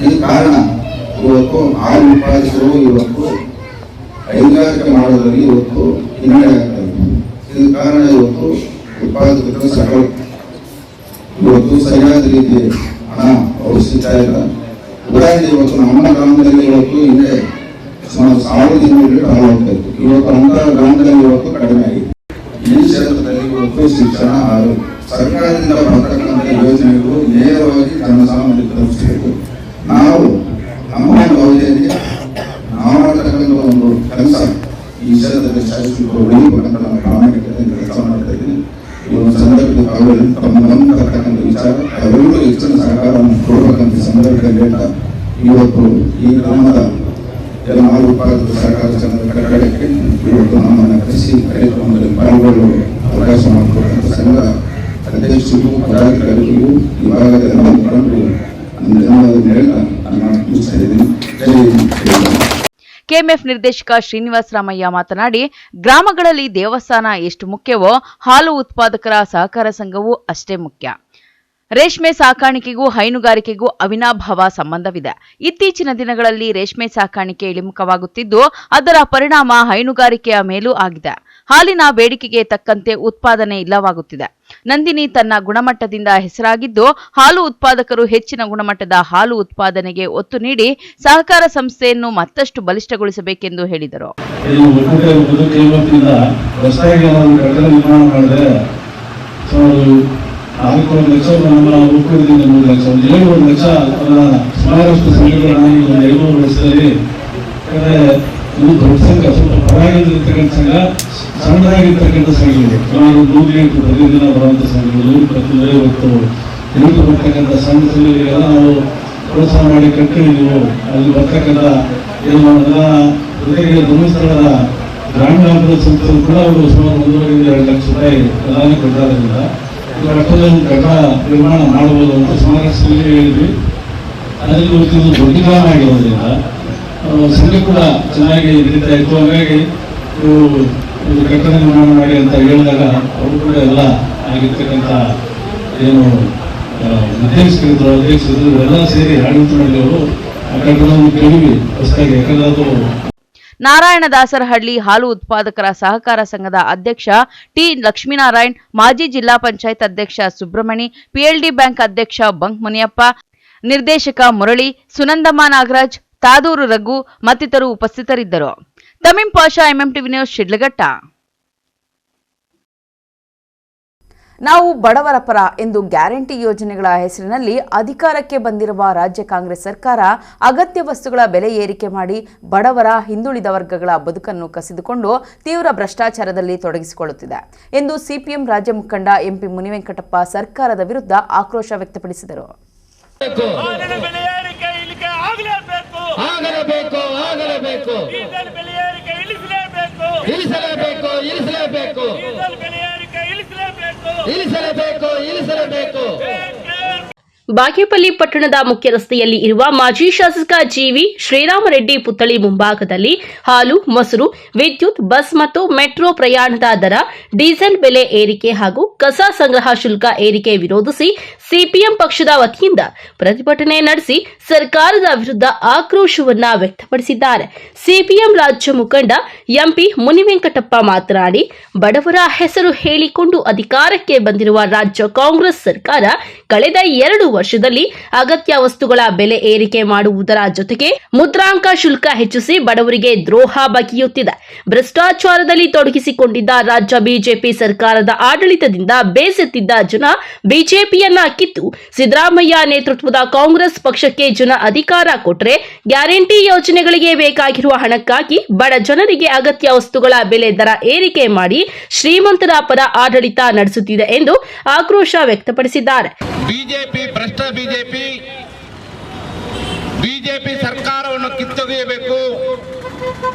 ಇದು ಕಾರಣ ಇವತ್ತು ಹಾಲು ಉತ್ಪಾದಿಸಲು ಇವತ್ತು ಹೈನುಗಾರಿಕೆ ಮಾಡೋದ್ರಲ್ಲಿ ಇವತ್ತು ಹಿನ್ನಡೆ ಆಗ್ತಾ ಇದೆ. ಇದು ಕಾರಣ ಇವತ್ತು ಉತ್ಪಾದಕರು ಸಕಲ ಇವತ್ತು ಸರಿಯಾದ ರೀತಿ ಹಣ ಅವರು ಸಿಗ್ತಾ ಇಲ್ಲ. ಉದಾಹರಣೆ ಇವತ್ತು ನಮ್ಮ ಗ್ರಾಮದಲ್ಲಿ ಇವತ್ತು ಹಿಂದೆ 1500 ಲೀಟರ್ ಹಾಲು ಹೋಗ್ತಾ ಇತ್ತು. ಇವತ್ತು ಅಂತ ಗ್ರಾಮದಲ್ಲಿ ಇವತ್ತು ಕಡಿಮೆ ಆಗಿದೆ. ಈ ಕ್ಷೇತ್ರದಲ್ಲಿ ಇವತ್ತು ಶಿಕ್ಷಣ, ಆರೋಗ್ಯ, ಸರ್ಕಾರದಿಂದ ಬರ್ತಕ್ಕಂಥ ಯೋಜನೆಗಳು ನೇರವಾಗಿ ಜನಸಾಮಾನ್ಯರಿಗೆ ತಲುಪಿಸಬೇಕು. ನಾವು ನಮ್ಮ ಅವಧಿಯಲ್ಲಿ ನಾವು ಮಾಡತಕ್ಕಂಥ ಒಂದು ಕೆಲಸ ಈ ಕ್ಷೇತ್ರದಲ್ಲಿ ಶಾಸಕರು ಉಳಿಬೇಕಂತ ನಾನು ಪ್ರಾಮಾಣಿಕತೆಯಿಂದ ಕೆಲಸ ಮಾಡ್ತಾ ಇದ್ದೀನಿ. ಈ ಒಂದು ಸಂದರ್ಭದಲ್ಲಿ ಅವರಲ್ಲಿ ತಮ್ಮ ಗಮನತಕ್ಕಂಥ ವಿಚಾರ ಅವರೆಲ್ಲರೂ ಹೆಚ್ಚಿನ ಸಹಕಾರವನ್ನು ಕೊಡಬೇಕಂತ ಸಂದರ್ಭದಲ್ಲಿ ಹೇಳ್ತಾ ಇವತ್ತು ಈ ಗ್ರಾಮದ ಎಲ್ಲ ಹಾಲು ಉತ್ಪಾದಕ ಸಹಕಾರ ಸಂಘದ ಕಟ್ಟಡಕ್ಕೆ ಇವತ್ತು ನಮ್ಮನ್ನು ಕೃಷಿ ಕಾರ್ಯಕ್ರಮದಲ್ಲಿ ಪಾಲ್ಗೊಳ್ಳುವ ಅವಕಾಶ ಮಾಡಿಕೊಡುವಂಥ ಸಂಘ ಅಧ್ಯಕ್ಷರು, ಪದಾಧಿಕಾರಿಗಳು, ಈ ಭಾಗದ ಎಲ್ಲ ಮುಖಂಡರು ಕೆಎಂಎಫ್ ನಿರ್ದೇಶಕ ಶ್ರೀನಿವಾಸ ರಾಮಯ್ಯ ಮಾತನಾಡಿ, ಗ್ರಾಮಗಳಲ್ಲಿ ದೇವಸ್ಥಾನ ಎಷ್ಟು ಮುಖ್ಯವೋ ಹಾಲು ಉತ್ಪಾದಕರ ಸಹಕಾರ ಸಂಘವೂ ಅಷ್ಟೇ ಮುಖ್ಯ. ರೇಷ್ಮೆ ಸಾಕಾಣಿಕೆಗೂ ಹೈನುಗಾರಿಕೆಗೂ ಅವಿನಾಭಾವ ಸಂಬಂಧವಿದೆ. ಇತ್ತೀಚಿನ ದಿನಗಳಲ್ಲಿ ರೇಷ್ಮೆ ಸಾಕಾಣಿಕೆ ಇಳಿಮುಖವಾಗುತ್ತಿದ್ದು, ಅದರ ಪರಿಣಾಮ ಹೈನುಗಾರಿಕೆಯ ಮೇಲೂ ಆಗಿದೆ. ಹಾಲಿನ ಬೇಡಿಕೆಗೆ ತಕ್ಕಂತೆ ಉತ್ಪಾದನೆ ಇಲ್ಲವಾಗುತ್ತಿದೆ. ನಂದಿನಿ ತನ್ನ ಗುಣಮಟ್ಟದಿಂದ ಹೆಸರಾಗಿದ್ದು, ಹಾಲು ಉತ್ಪಾದಕರು ಹೆಚ್ಚಿನ ಗುಣಮಟ್ಟದ ಹಾಲು ಉತ್ಪಾದನೆಗೆ ಒತ್ತು ನೀಡಿ ಸಹಕಾರ ಸಂಸ್ಥೆಯನ್ನು ಮತ್ತಷ್ಟು ಬಲಿಷ್ಠಗೊಳಿಸಬೇಕೆಂದು ಹೇಳಿದರು. ಅದಕ್ಕೆ 1 ಲಕ್ಷ ನಮ್ಮ ಒಕ್ಕೂಟದಿಂದ 3 ಲಕ್ಷ, 7 ಲಕ್ಷ ಸುಮಾರಷ್ಟು ಸಂಘಗಳನ್ನ ಈ 2 ವರ್ಷದಲ್ಲಿ ಇದು ದೊಡ್ಡ ಸಂಘ, ಸ್ವಲ್ಪ ಪರವಾಗಿರ್ತಕ್ಕಂಥ ಸಂಘ, ಸಣ್ಣದಾಗಿರ್ತಕ್ಕಂಥ ಸಂಘಗಳು, ಸುಮಾರು 100 ಪ್ರತಿದಿನ ಬರುವಂಥ ಸಂಘಗಳು, 150 ಬರ್ತಕ್ಕಂಥ ಸಣ್ಣ ಸಂಘಗಳಿಗೆಲ್ಲ ನಾವು ಪ್ರೋತ್ಸಾಹ ಮಾಡಿ ಕಟ್ಟಿದ್ದೀವಿ. ಅಲ್ಲಿ ಬರ್ತಕ್ಕಂಥ ಏನು ಜೊತೆಗೆ ಧರ್ಮಸ್ಥಳದ ಗ್ರಾಮೀಣಾಭಿವೃದ್ಧಿ ಸಂಸ್ಥೆಗಳು ಕೂಡ ಅವರು ಸುಮಾರು 1.5 ಲಕ್ಷ ರೂಪಾಯಿ ಪ್ರದಾನ ಕೊಟ್ಟಿರೋದ್ರಿಂದ ಅಷ್ಟೊಂದು ಘಟ ನಿರ್ಮಾಣ ಮಾಡಬಹುದು ಅಂತ ಸುಮಾರಷ್ಟು ಹೇಳಿದ್ವಿ. ಅದರಲ್ಲಿ ಇವತ್ತು ದೊಡ್ಡ ಗ್ರಾಮ ಆಗಿರೋದ್ರಿಂದ ಸಂಘ ಕೂಡ ಚೆನ್ನಾಗಿ ನಡೀತಾ ಇತ್ತು. ಹಾಗಾಗಿ ಒಂದು ಕಟ್ಟಡ ನಿರ್ಮಾಣ ಮಾಡಿ ಅಂತ ಹೇಳಿದಾಗ ಅವರು ಕೂಡ ಎಲ್ಲ ಆಗಿರ್ತಕ್ಕಂಥ ಏನು ಅಧ್ಯಕ್ಷರು ಎಲ್ಲ ಸೇರಿ ಆಡಳಿತ ಮಂಡಳಿಯವರು ಆ ಕಟ್ಟಡವನ್ನು ಕೇಳಿವಿ ಹೊಸದಾಗಿ. ಯಾಕಂದ್ರೆ ಅದು ನಾರಾಯಣದಾಸರಹಳ್ಳಿ ಹಾಲು ಉತ್ಪಾದಕರ ಸಹಕಾರ ಸಂಘದ ಅಧ್ಯಕ್ಷ ಟಿ ಲಕ್ಷ್ಮೀನಾರಾಯಣ್, ಮಾಜಿ ಜಿಲ್ಲಾ ಪಂಚಾಯತ್ ಅಧ್ಯಕ್ಷ ಸುಬ್ರಹ್ಮಣಿ, ಪಿಎಲ್ಡಿ ಬ್ಯಾಂಕ್ ಅಧ್ಯಕ್ಷ ಬಂಕ್ ಮುನಿಯಪ್ಪ, ನಿರ್ದೇಶಕ ಮುರಳಿ, ಸುನಂದಮ್ಮ ನಾಗರಾಜ್, ತಾದೂರು ರಘು ಮತ್ತಿತರರು ಉಪಸ್ಥಿತರಿದ್ದರು. ತಮೀಂ ಪಾಷಾ, ಎಂಎಂಟಿವಿ ನ್ಯೂಸ್, ಶಿಡ್ಲಘಟ್ಟ. ನಾವು ಬಡವರ ಪರ ಎಂದು ಗ್ಯಾರಂಟಿ ಯೋಜನೆಗಳ ಹೆಸರಿನಲ್ಲಿ ಅಧಿಕಾರಕ್ಕೆ ಬಂದಿರುವ ರಾಜ್ಯ ಕಾಂಗ್ರೆಸ್ ಸರ್ಕಾರ ಅಗತ್ಯ ವಸ್ತುಗಳ ಬೆಲೆ ಏರಿಕೆ ಮಾಡಿ ಬಡವರ, ಹಿಂದುಳಿದ ವರ್ಗಗಳ ಬದುಕನ್ನು ಕಸಿದುಕೊಂಡು ತೀವ್ರ ಭ್ರಷ್ಟಾಚಾರದಲ್ಲಿ ತೊಡಗಿಸಿಕೊಳ್ಳುತ್ತಿದೆ ಎಂದು ಸಿಪಿಎಂ ರಾಜ್ಯ ಮುಖಂಡ ಎಂಪಿ ಮುನಿವೆಂಕಟಪ್ಪ ಸರ್ಕಾರದ ವಿರುದ್ಧ ಆಕ್ರೋಶ ವ್ಯಕ್ತಪಡಿಸಿದರು. ಬಾಗೇಪಲ್ಲಿ ಪಟ್ಟಣದ ಮುಖ್ಯ ರಸ್ತೆಯಲ್ಲಿ ಇರುವ ಮಾಜಿ ಶಾಸಕ ಜಿವಿ ಶ್ರೀರಾಮರೆಡ್ಡಿ ಪುತ್ಥಳಿ ಮುಂಭಾಗದಲ್ಲಿ ಹಾಲು, ಮೊಸರು, ವಿದ್ಯುತ್, ಬಸ್ ಮತ್ತು ಮೆಟ್ರೋ ಪ್ರಯಾಣದ ದರ, ಡೀಸೆಲ್ ಬೆಲೆ ಏರಿಕೆ ಹಾಗೂ ಕಸ ಸಂಗ್ರಹ ಶುಲ್ಕ ಏರಿಕೆ ವಿರೋಧಿಸಿ ಸಿಪಿಎಂ ಪಕ್ಷದ ವತಿಯಿಂದ ಪ್ರತಿಭಟನೆ ನಡೆಸಿ ಸರ್ಕಾರದ ವಿರುದ್ಧ ಆಕ್ರೋಶವನ್ನ ವ್ಯಕ್ತಪಡಿಸಿದ್ದಾರೆ. ಸಿಪಿಎಂ ರಾಜ್ಯ ಮುಖಂಡ ಎಂಪಿ ಮುನಿವೆಂಕಟಪ್ಪ ಮಾತನಾಡಿ, ಬಡವರ ಹೆಸರು ಹೇಳಿಕೊಂಡು ಅಧಿಕಾರಕ್ಕೆ ಬಂದಿರುವ ರಾಜ್ಯ ಕಾಂಗ್ರೆಸ್ ಸರ್ಕಾರ ಕಳೆದ 2 ವರ್ಷದಲ್ಲಿ ಅಗತ್ಯ ವಸ್ತುಗಳ ಬೆಲೆ ಏರಿಕೆ ಮಾಡುವುದರ ಜೊತೆಗೆ ಮುದ್ರಾಂಕ ಶುಲ್ಕ ಹೆಚ್ಚಿಸಿ ಬಡವರಿಗೆ ದ್ರೋಹ ಬಗೆಯುತ್ತಿದೆ. ಭ್ರಷ್ಟಾಚಾರದಲ್ಲಿ ತೊಡಗಿಸಿಕೊಂಡಿದ್ದ ರಾಜ್ಯ ಬಿಜೆಪಿ ಸರ್ಕಾರದ ಆಡಳಿತದಿಂದ ಬೇಸತ್ತಿದ್ದ ಜನ ಬಿಜೆಪಿಯನ್ನ ಕಿತ್ತು ಸಿದ್ದರಾಮಯ್ಯ ನೇತೃತ್ವದ ಕಾಂಗ್ರೆಸ್ ಪಕ್ಷಕ್ಕೆ ಜನ ಅಧಿಕಾರ ಕೊಟ್ಟರೆ ಗ್ಯಾರಂಟಿ ಯೋಜನೆಗಳಿಗೆ ಬೇಕಾಗಿರುವ ಹಣಕ್ಕಾಗಿ ಬಡ ಜನರಿಗೆ ಅಗತ್ಯ ವಸ್ತುಗಳ ಬೆಲೆ ದರ ಏರಿಕೆ ಮಾಡಿ ಶ್ರೀಮಂತರ ಪರ ಆಡಳಿತ ನಡೆಸುತ್ತಿದೆ ಎಂದು ಆಕ್ರೋಶ ವ್ಯಕ್ತಪಡಿಸಿದ್ದಾರೆ. ಬಿಜೆಪಿ ಸರ್ಕಾರವನ್ನು ಕಿತ್ತೊಗೆಯಬೇಕು,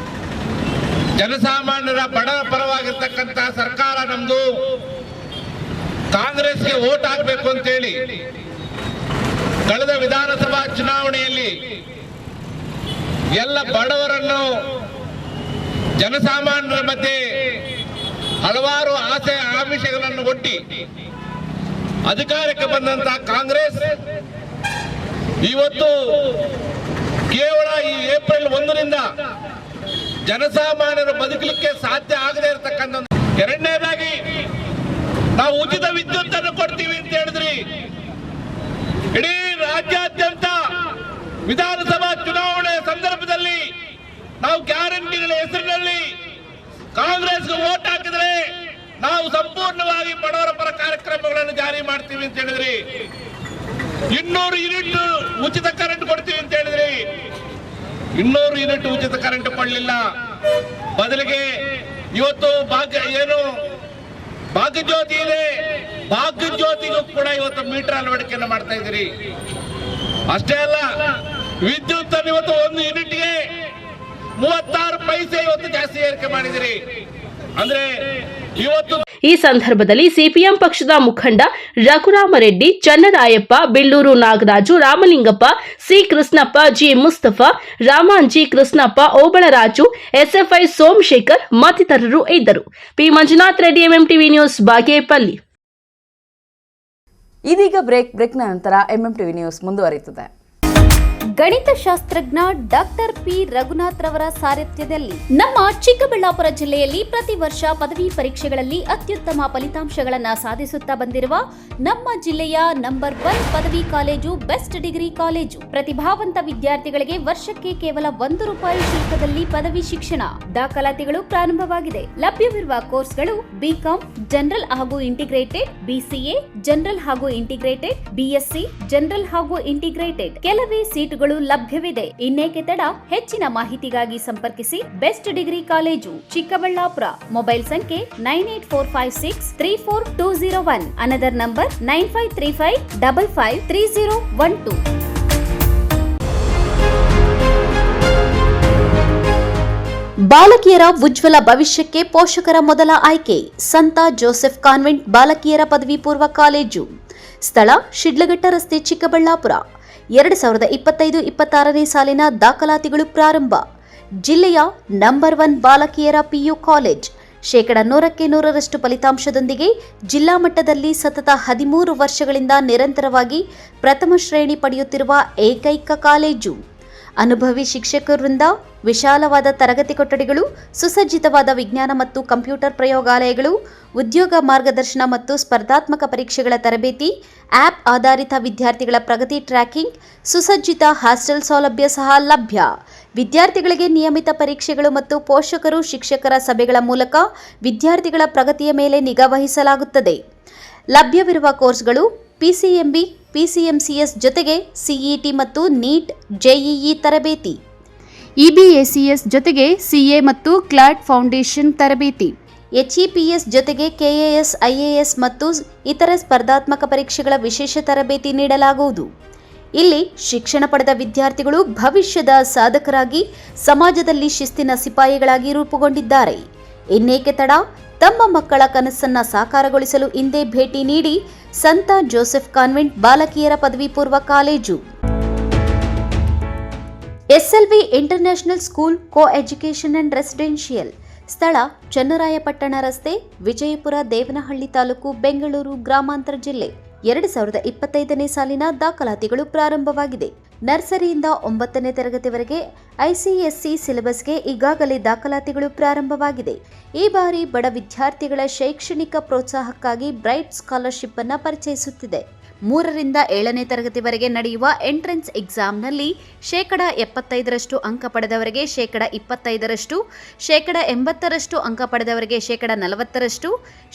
ಜನಸಾಮಾನ್ಯರ ಬಡವರ ಪರವಾಗಿರ್ತಕ್ಕಂಥ ಸರ್ಕಾರ ನಮ್ದು, ಕಾಂಗ್ರೆಸ್ಗೆ ವೋಟ್ ಹಾಕಬೇಕು ಅಂತೇಳಿ ಕಳೆದ ವಿಧಾನಸಭಾ ಚುನಾವಣೆಯಲ್ಲಿ ಎಲ್ಲ ಬಡವರನ್ನು, ಜನಸಾಮಾನ್ಯರ ಮಧ್ಯೆ ಹಲವಾರು ಆಸೆ ಆಮಿಷಗಳನ್ನು ಒಡ್ಡಿ ಅಧಿಕಾರಕ್ಕೆ ಬಂದಂತಹ ಕಾಂಗ್ರೆಸ್ ಇವತ್ತು ಕೇವಲ ಈ ಏಪ್ರಿಲ್ 1ರಿಂದ ಜನಸಾಮಾನ್ಯರು ಬದುಕಲಿಕ್ಕೆ ಸಾಧ್ಯ ಆಗದೆ ಇರತಕ್ಕಂಥ, ಎರಡನೇದಾಗಿ ನಾವು ಉಚಿತ ವಿದ್ಯುತ್ ಅನ್ನು ಕೊಡ್ತೀವಿ ಅಂತ ಹೇಳಿದ್ರಿ. ಇಡೀ ರಾಜ್ಯಾದ್ಯಂತ ವಿಧಾನಸಭಾ ಚುನಾವಣೆ ಸಂದರ್ಭದಲ್ಲಿ ನಾವು ಗ್ಯಾರಂಟಿಗಳ ಹೆಸರಿನಲ್ಲಿ ಕಾಂಗ್ರೆಸ್ಗೆ ವೋಟ್ ಹಾಕಿದ್ರೆ ನಾವು ಸಂಪೂರ್ಣವಾಗಿ ಬಡವರ ಪರ ಕಾರ್ಯಕ್ರಮಗಳನ್ನು ಜಾರಿ ಮಾಡ್ತೀವಿ ಅಂತ ಹೇಳಿದ್ರಿ. 200 ಯೂನಿಟ್ ಉಚಿತ ಕರೆಂಟ್ ಕೊಡ್ತೀವಿ ಅಂತ ಹೇಳಿದ್ರಿ. 200 ಯೂನಿಟ್ ಉಚಿತ ಕರೆಂಟ್ ಕೊಡಲಿಲ್ಲ. ಬದಲಿಗೆ ಇವತ್ತು ಭಾಗ್ಯ ಜ್ಯೋತಿ ಇದೆ, ಭಾಗ್ಯ ಜ್ಯೋತಿಗೂ ಕೂಡ ಇವತ್ತು ಮೀಟರ್ ಅಳವಡಿಕೆಯನ್ನು ಮಾಡ್ತಾ ಇದ್ದೀರಿ. ಅಷ್ಟೇ ಅಲ್ಲ, ವಿದ್ಯುತ್ ಅನ್ನು ಇವತ್ತು 1 ಯೂನಿಟ್ಗೆ 36 ಪೈಸೆ ಇವತ್ತು ಜಾಸ್ತಿ ಏರಿಕೆ ಮಾಡಿದಿರಿ. ಅಂದ್ರೆ ಇವತ್ತು ಈ ಸಂದರ್ಭದಲ್ಲಿ ಸಿಪಿಎಂ ಪಕ್ಷದ ಮುಖಂಡ Raghuramareddy, Channarayappa, Billur Nagaraju, Ramalingappa, C Krishnappa, G Mustafa, Ramanji, Krishnappa, Obalaraju, SFI Somashekar ಮತ್ತಿತರರು ಇದ್ದರು. P Manjunath Reddy, MMTV news, Bagepalli. ಇದೀಗ ಬ್ರೇಕ್ನ ನಂತರ MMTV ನ್ಯೂಸ್ ಮುಂದುವರಿಯುತ್ತದೆ. ಗಣಿತಶಾಸ್ತ್ರಜ್ಞ ಡಾಕ್ಟರ್ ಪಿ ರಘುನಾಥ್ ರವರ ಸಾರಥ್ಯದಲ್ಲಿ ನಮ್ಮ ಚಿಕ್ಕಬಳ್ಳಾಪುರ ಜಿಲ್ಲೆಯಲ್ಲಿ ಪ್ರತಿ ವರ್ಷ ಪದವಿ ಪರೀಕ್ಷೆಗಳಲ್ಲಿ ಅತ್ಯುತ್ತಮ ಫಲಿತಾಂಶಗಳನ್ನು ಸಾಧಿಸುತ್ತಾ ಬಂದಿರುವ ನಮ್ಮ ಜಿಲ್ಲೆಯ ನಂಬರ್ 1 ಪದವಿ ಕಾಲೇಜು ಬೆಸ್ಟ್ ಡಿಗ್ರಿ ಕಾಲೇಜು. ಪ್ರತಿಭಾವಂತ ವಿದ್ಯಾರ್ಥಿಗಳಿಗೆ ವರ್ಷಕ್ಕೆ ಕೇವಲ ₹1 ಶುಲ್ಕದಲ್ಲಿ ಪದವಿ ಶಿಕ್ಷಣ. ದಾಖಲಾತಿಗಳು ಪ್ರಾರಂಭವಾಗಿದೆ. ಲಭ್ಯವಿರುವ ಕೋರ್ಸ್ಗಳು ಬಿಕಾಂ ಜನರಲ್ ಹಾಗೂ ಇಂಟಿಗ್ರೇಟೆಡ್, BCA ಜನರಲ್ ಹಾಗೂ ಇಂಟಿಗ್ರೇಟೆಡ್, BSc ಜನರಲ್ ಹಾಗೂ ಇಂಟಿಗ್ರೇಟೆಡ್. ಕೆಲವೇ ಸೀಟುಗಳು ಲಭ್ಯವಿದೆ. ಇನ್ನೇಕೆ ತಡ? ಹೆಚ್ಚಿನ ಮಾಹಿತಿಗಾಗಿ ಸಂಪರ್ಕಿಸಿ best degree college Chikkaballapur. Mobile ಸಂಖ್ಯೆ 9845634201. Another number 9535553012. ಬಾಲಕಿಯರ ಉಜ್ವಲ ಭವಿಷ್ಯಕ್ಕೆ ಪೋಷಕರ ಮೊದಲ ಆಯ್ಕೆ ಸಂತ ಜೋಸೆಫ್ ಕಾನ್ವೆಂಟ್ ಬಾಲಕಿಯರ ಪದವಿ ಪೂರ್ವ ಕಾಲೇಜು. ಸ್ಥಳ ಶಿಡ್ಲಘಟ್ಟ ರಸ್ತೆ, ಚಿಕ್ಕಬಳ್ಳಾಪುರ. 2025-26ನೇ ಸಾಲಿನ ದಾಖಲಾತಿಗಳು ಪ್ರಾರಂಭ. ಜಿಲ್ಲೆಯ ನಂಬರ್ 1 ಬಾಲಕಿಯರ PU ಕಾಲೇಜ್. 100% ಫಲಿತಾಂಶದೊಂದಿಗೆ ಜಿಲ್ಲಾ ಮಟ್ಟದಲ್ಲಿ ಸತತ 13 ವರ್ಷಗಳಿಂದ ನಿರಂತರವಾಗಿ ಪ್ರಥಮ ಶ್ರೇಣಿ ಪಡೆಯುತ್ತಿರುವ ಏಕೈಕ ಕಾಲೇಜು. ಅನುಭವಿ ಶಿಕ್ಷಕರಿಂದ ವಿಶಾಲವಾದ ತರಗತಿ ಕೊಠಡಿಗಳು, ಸುಸಜ್ಜಿತವಾದ ವಿಜ್ಞಾನ ಮತ್ತು ಕಂಪ್ಯೂಟರ್ ಪ್ರಯೋಗಾಲಯಗಳು, ಉದ್ಯೋಗ ಮಾರ್ಗದರ್ಶನ ಮತ್ತು ಸ್ಪರ್ಧಾತ್ಮಕ ಪರೀಕ್ಷೆಗಳ ತರಬೇತಿ, ಆ್ಯಪ್ ಆಧಾರಿತ ವಿದ್ಯಾರ್ಥಿಗಳ ಪ್ರಗತಿ ಟ್ರ್ಯಾಕಿಂಗ್, ಸುಸಜ್ಜಿತ ಹಾಸ್ಟೆಲ್ ಸೌಲಭ್ಯ ಸಹ ಲಭ್ಯ. ವಿದ್ಯಾರ್ಥಿಗಳಿಗೆ ನಿಯಮಿತ ಪರೀಕ್ಷೆಗಳು ಮತ್ತು ಪೋಷಕರು ಶಿಕ್ಷಕರ ಸಭೆಗಳ ಮೂಲಕ ವಿದ್ಯಾರ್ಥಿಗಳ ಪ್ರಗತಿಯ ಮೇಲೆ ನಿಗಾ ವಹಿಸಲಾಗುತ್ತದೆ. ಲಭ್ಯವಿರುವ ಕೋರ್ಸ್ಗಳು PCMB, PCMCS ಜೊತೆಗೆ CET ಮತ್ತು NEET, JEE ತರಬೇತಿ, EBACS ಜೊತೆಗೆ CA ಮತ್ತು CLAT ಫೌಂಡೇಶನ್ ತರಬೇತಿ, HEPS ಜೊತೆಗೆ KAS, IAS ಮತ್ತು ಇತರೆ ಸ್ಪರ್ಧಾತ್ಮಕ ಪರೀಕ್ಷೆಗಳ ವಿಶೇಷ ತರಬೇತಿ ನೀಡಲಾಗುವುದು. ಇಲ್ಲಿ ಶಿಕ್ಷಣ ಪಡೆದ ವಿದ್ಯಾರ್ಥಿಗಳು ಭವಿಷ್ಯದ ಸಾಧಕರಾಗಿ ಸಮಾಜದಲ್ಲಿ ಶಿಸ್ತಿನ ಸಿಪಾಯಿಗಳಾಗಿ ರೂಪುಗೊಂಡಿದ್ದಾರೆ. ಇನ್ನೇಕೆ ತಡ? ತಮ್ಮ ಮಕ್ಕಳ ಕನಸನ್ನ ಸಾಕಾರಗೊಳಿಸಲು ಇಂದೇ ಭೇಟಿ ನೀಡಿ ಸಂತ ಜೋಸೆಫ್ ಕಾನ್ವೆಂಟ್ ಬಾಲಕಿಯರ ಪದವಿ ಪೂರ್ವ ಕಾಲೇಜು. SLV international school co education and residential. ಸ್ಥಳ ಚನ್ನರಾಯಪಟ್ಟಣ ರಸ್ತೆ, ವಿಜಯಪುರ, ದೇವನಹಳ್ಳಿ ತಾಲೂಕು, ಬೆಂಗಳೂರು ಗ್ರಾಮಾಂತರ ಜಿಲ್ಲೆ. 2025ನೇ ಸಾಲಿನ ದಾಖಲಾತಿಗಳು ಪ್ರಾರಂಭವಾಗಿದೆ. ನರ್ಸರಿಯಿಂದ 9ನೇ ತರಗತಿವರೆಗೆ ICSE ಸಿಲೆಬಸ್ಗೆ ಈಗಾಗಲೇ ದಾಖಲಾತಿಗಳು ಪ್ರಾರಂಭವಾಗಿದೆ. ಈ ಬಾರಿ ಬಡ ವಿದ್ಯಾರ್ಥಿಗಳ ಶೈಕ್ಷಣಿಕ ಪ್ರೋತ್ಸಾಹಕ್ಕಾಗಿ ಬ್ರೈಟ್ ಸ್ಕಾಲರ್ಶಿಪ್ ಅನ್ನು ಪರಿಚಯಿಸುತ್ತಿದೆ. 3ರಿಂದ 7ನೇ ತರಗತಿವರೆಗೆ ನಡೆಯುವ ಎಂಟ್ರೆನ್ಸ್ ಎಕ್ಸಾಮ್ನಲ್ಲಿ 75% ಅಂಕ ಪಡೆದವರಿಗೆ 25%, 80% ಅಂಕ ಪಡೆದವರಿಗೆ 40%,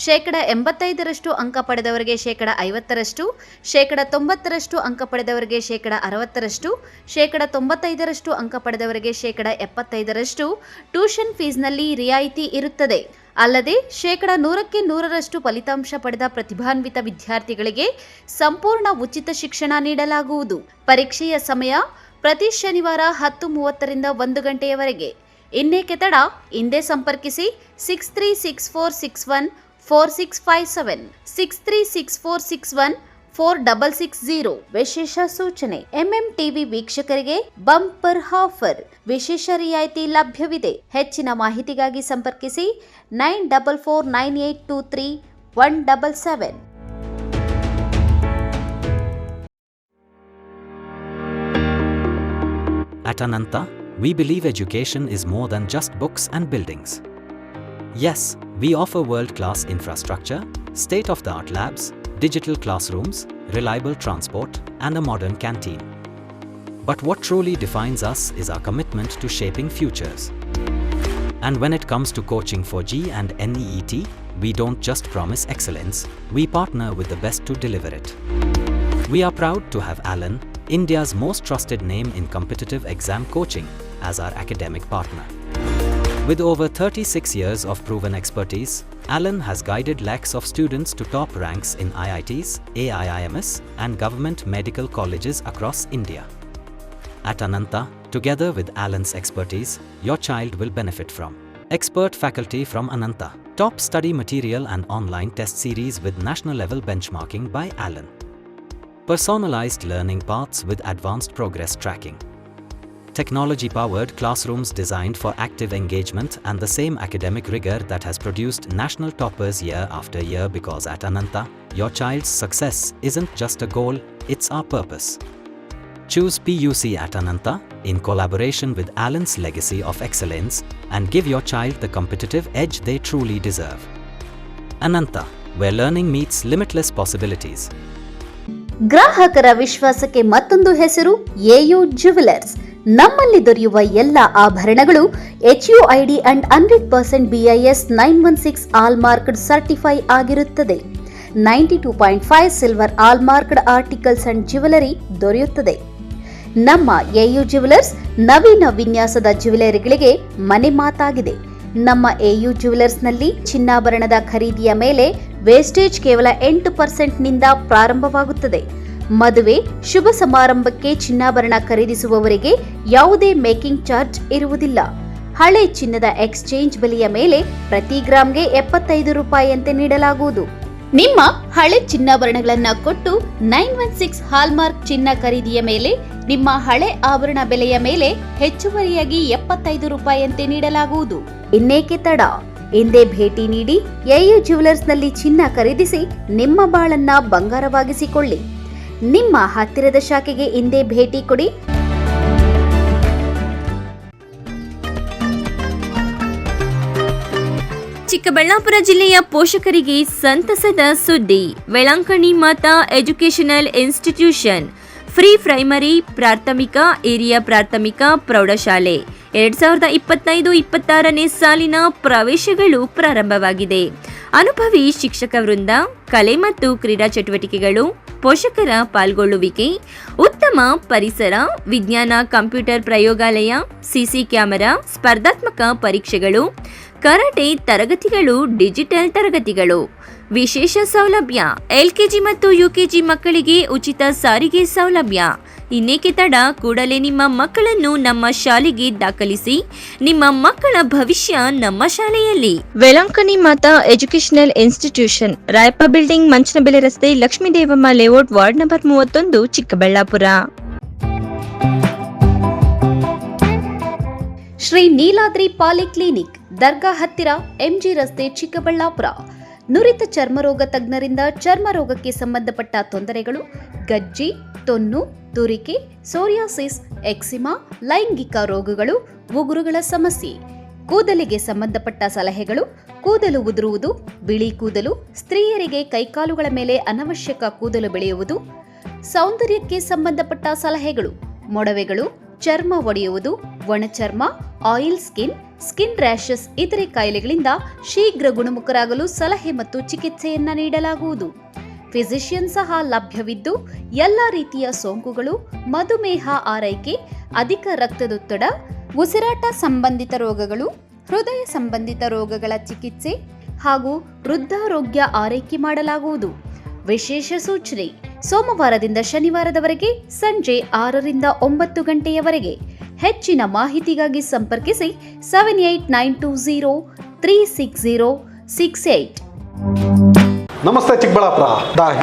85% ಅಂಕ ಪಡೆದವರಿಗೆ 50%, 90% ಅಂಕ ಪಡೆದವರಿಗೆ 60%, 95% ಅಂಕ ಪಡೆದವರಿಗೆ 75% ಟ್ಯೂಷನ್ ಫೀಸ್ನಲ್ಲಿ ರಿಯಾಯಿತಿ ಇರುತ್ತದೆ. ಅಲ್ಲದೆ 100% ಫಲಿತಾಂಶ ಪಡೆದ ಪ್ರತಿಭಾನ್ವಿತ ವಿದ್ಯಾರ್ಥಿಗಳಿಗೆ ಸಂಪೂರ್ಣ ಉಚಿತ ಶಿಕ್ಷಣ ನೀಡಲಾಗುವುದು. ಪರೀಕ್ಷೆಯ ಸಮಯ ಪ್ರತಿ ಶನಿವಾರ 10:30ರಿಂದ 1 ಗಂಟೆಯವರೆಗೆ. ಇನ್ನೇಕೆ ತಡ? ಹಿಂದೆ ಸಂಪರ್ಕಿಸಿ 6364614657, 6364614660. ವಿಶೇಷ ಸೂಚನೆ: MMTV ವೀಕ್ಷಕರಿಗೆ ಬಂಪರ್ ಆಫರ್, ವಿಶೇಷ ರಿಯಾಯಿತಿ ಲಭ್ಯವಿದೆ. ಹೆಚ್ಚಿನ ಮಾಹಿತಿಗಾಗಿ ಸಂಪರ್ಕಿಸಿ 9449823177. At Ananta, we believe education is more than just books and buildings. Yes, we offer world-class infrastructure, state-of-the-art labs, digital classrooms, reliable transport, and a modern canteen. But what truly defines us is our commitment to shaping futures. And when it comes to coaching for G and NEET, we don't just promise excellence, we partner with the best to deliver it. We are proud to have Alan, India's most trusted name in competitive exam coaching, as our academic partner. With over 36 years of proven expertise, Alan has guided lakhs of students to top ranks in IITs, AIIMS, and government medical colleges across India. At Ananta, together with Alan's expertise, your child will benefit from expert faculty from Ananta, top study material and online test series with national level benchmarking by Alan, personalized learning paths with advanced progress tracking, technology-powered classrooms designed for active engagement and the same academic rigor that has produced national toppers year after year, because at Ananta, your child's success isn't just a goal, it's our purpose. Choose PUC at Ananta in collaboration with Allen's Legacy of Excellence and give your child the competitive edge they truly deserve. Ananta, where learning meets limitless possibilities. ಗ್ರಾಹಕರ ವಿಶ್ವಾಸಕ್ಕೆ ಮತ್ತೊಂದು ಹೆಸರು AU jewellers. ನಮ್ಮಲ್ಲಿ ದೊರೆಯುವ ಎಲ್ಲ ಆಭರಣಗಳು HUID and 100% BIS 916 ಆಲ್ಮಾರ್ಕ್ಡ್ certify ಆಗಿರುತ್ತದೆ. 92.5 silver ಆಲ್ಮಾರ್ಕ್ಡ್ articles and jewellery ದೊರೆಯುತ್ತದೆ. ನಮ್ಮ ಎಯು ಜ್ಯುವೆಲರ್ಸ್ ನವೀನ ವಿನ್ಯಾಸದ ಜ್ಯುವೆಲರಿಗಳಿಗೆ ಮನೆ ಮಾತಾಗಿದೆ. ನಮ್ಮ ಎಯು ಜ್ಯುವೆಲರ್ಸ್ನಲ್ಲಿ ಚಿನ್ನಾಭರಣದ ಖರೀದಿಯ ಮೇಲೆ ವೇಸ್ಟೇಜ್ ಕೇವಲ 8% ನಿಂದ ಪ್ರಾರಂಭವಾಗುತ್ತದೆ. ಮದುವೆ, ಶುಭ ಸಮಾರಂಭಕ್ಕೆ ಚಿನ್ನಾಭರಣ ಖರೀದಿಸುವವರಿಗೆ ಯಾವುದೇ ಮೇಕಿಂಗ್ ಚಾರ್ಜ್ ಇರುವುದಿಲ್ಲ. ಹಳೆ ಚಿನ್ನದ ಎಕ್ಸ್ಚೇಂಜ್ ಬೆಲೆಯ ಮೇಲೆ ಪ್ರತಿ ಗ್ರಾಂಗೆ 75 ರೂಪಾಯಿಯಂತೆ ನೀಡಲಾಗುವುದು. ನಿಮ್ಮ ಹಳೆ ಚಿನ್ನಾಭರಣಗಳನ್ನು ಕೊಟ್ಟು 916 ಹಾಲ್ಮಾರ್ಕ್ ಚಿನ್ನ ಖರೀದಿಯ ಮೇಲೆ ನಿಮ್ಮ ಹಳೆ ಆಭರಣ ಬೆಲೆಯ ಮೇಲೆ ಹೆಚ್ಚುವರಿಯಾಗಿ 75 ರೂಪಾಯಿಯಂತೆ ನೀಡಲಾಗುವುದು. ಇನ್ನೇಕೆ ತಡ? ಇಂದೇ ಭೇಟಿ ನೀಡಿ ಎಯು ಜ್ಯುವೆಲರ್ಸ್ನಲ್ಲಿ ಚಿನ್ನ ಖರೀದಿಸಿ ನಿಮ್ಮ ಬಾಳನ್ನ ಬಂಗಾರವಾಗಿಸಿಕೊಳ್ಳಿ. ನಿಮ್ಮ ಹತ್ತಿರದ ಶಾಖೆಗೆ ಇಂದೇ ಭೇಟಿ ಕೊಡಿ. ಚಿಕ್ಕಬಳ್ಳಾಪುರ ಜಿಲ್ಲೆಯ ಪೋಷಕರಿಗೆ ಸಂತಸದ ಸುದ್ದಿ. ವೆಳಂಕಣಿ Mata educational institution free primary, ಪ್ರಾಥಮಿಕ, ಹಿರಿಯ ಪ್ರಾಥಮಿಕ, ಪ್ರೌಢಶಾಲೆ 2025-26ನೇ ಸಾಲಿನ ಪ್ರವೇಶಗಳು ಪ್ರಾರಂಭವಾಗಿದೆ. ಅನುಭವಿ ಶಿಕ್ಷಕ ವೃಂದ, ಕಲೆ ಮತ್ತು ಕ್ರೀಡಾ ಚಟುವಟಿಕೆಗಳು, ಪೋಷಕರ ಪಾಲ್ಗೊಳ್ಳುವಿಕೆ, ಉತ್ತಮ ಪರಿಸರ, ವಿಜ್ಞಾನ ಕಂಪ್ಯೂಟರ್ ಪ್ರಯೋಗಾಲಯ, ಸಿಸಿ ಕ್ಯಾಮೆರಾ, ಸ್ಪರ್ಧಾತ್ಮಕ ಪರೀಕ್ಷೆಗಳು, ಕರಾಟೆ ತರಗತಿಗಳು, ಡಿಜಿಟಲ್ ತರಗತಿಗಳು. ವಿಶೇಷ ಸೌಲಭ್ಯ: LKG ಮತ್ತು UKG ಮಕ್ಕಳಿಗೆ ಉಚಿತ ಸಾರಿಗೆ ಸೌಲಭ್ಯ. ಇನ್ನೇಕೆ ತಡ? ಕೂಡಲೇ ನಿಮ್ಮ ಮಕ್ಕಳನ್ನು ನಮ್ಮ ಶಾಲೆಗೆ ದಾಖಲಿಸಿ. ನಿಮ್ಮ ಮಕ್ಕಳ ಭವಿಷ್ಯ ನಮ್ಮ ಶಾಲೆಯಲ್ಲಿ. Velankanni Mata educational institution, Rayappa building, Manchanabele ರಸ್ತೆ, Lakshmidevamma layout, ward number 31, Chikkaballapur. Shri Neeladri polyclinic, ದರ್ಗಾ ಹತ್ತಿರ, MG ರಸ್ತೆ, ಚಿಕ್ಕಬಳ್ಳಾಪುರ. ನುರಿತ ಚರ್ಮರೋಗ ತಜ್ಞರಿಂದ ಚರ್ಮರೋಗಕ್ಕೆ ಸಂಬಂಧಪಟ್ಟ ತೊಂದರೆಗಳು, ಗಜ್ಜಿ, ತೊನ್ನು, ತುರಿಕೆ, ಸೋರಿಯಾಸಿಸ್, ಎಕ್ಸಿಮಾ, ಲೈಂಗಿಕ ರೋಗಗಳು, ಉಗುರುಗಳ ಸಮಸ್ಯೆ, ಕೂದಲಿಗೆ ಸಂಬಂಧಪಟ್ಟ ಸಲಹೆಗಳು, ಕೂದಲು ಉದುರುವುದು, ಬಿಳಿ ಕೂದಲು, ಸ್ತ್ರೀಯರಿಗೆ ಕೈಕಾಲುಗಳ ಮೇಲೆ ಅನವಶ್ಯಕ ಕೂದಲು ಬೆಳೆಯುವುದು, ಸೌಂದರ್ಯಕ್ಕೆ ಸಂಬಂಧಪಟ್ಟ ಸಲಹೆಗಳು, ಮೊಡವೆಗಳು, ಚರ್ಮ ಒಡೆಯುವುದು, ಒಣಚರ್ಮ, ಆಯಿಲ್ ಸ್ಕಿನ್, ಸ್ಕಿನ್ ರ್ಯಾಷಸ್ ಇತರೆ ಕಾಯಿಲೆಗಳಿಂದ ಶೀಘ್ರ ಗುಣಮುಖರಾಗಲು ಸಲಹೆ ಮತ್ತು ಚಿಕಿತ್ಸೆಯನ್ನ ನೀಡಲಾಗುವುದು. ಫಿಸಿಷಿಯನ್ ಸಹ ಲಭ್ಯವಿದ್ದು ಎಲ್ಲ ರೀತಿಯ ಸೋಂಕುಗಳು, ಮಧುಮೇಹ ಆರೈಕೆ, ಅಧಿಕ ರಕ್ತದೊತ್ತಡ, ಉಸಿರಾಟ ಸಂಬಂಧಿತ ರೋಗಗಳು, ಹೃದಯ ಸಂಬಂಧಿತ ರೋಗಗಳ ಚಿಕಿತ್ಸೆ ಹಾಗೂ ವೃದ್ಧಾರೋಗ್ಯ ಆರೈಕೆ ಮಾಡಲಾಗುವುದು. ವಿಶೇಷ ಸೂಚನೆ: ಸೋಮವಾರದಿಂದ ಶನಿವಾರದವರೆಗೆ ಸಂಜೆ 6ರಿಂದ 9 ಗಂಟೆಯವರೆಗೆ. ಹೆಚ್ಚಿನ ಮಾಹಿತಿಗಾಗಿ ಸಂಪರ್ಕಿಸಿ 7892036068. ನಮಸ್ತೆ ಚಿಕ್ಕಬಳ್ಳಾಪುರ.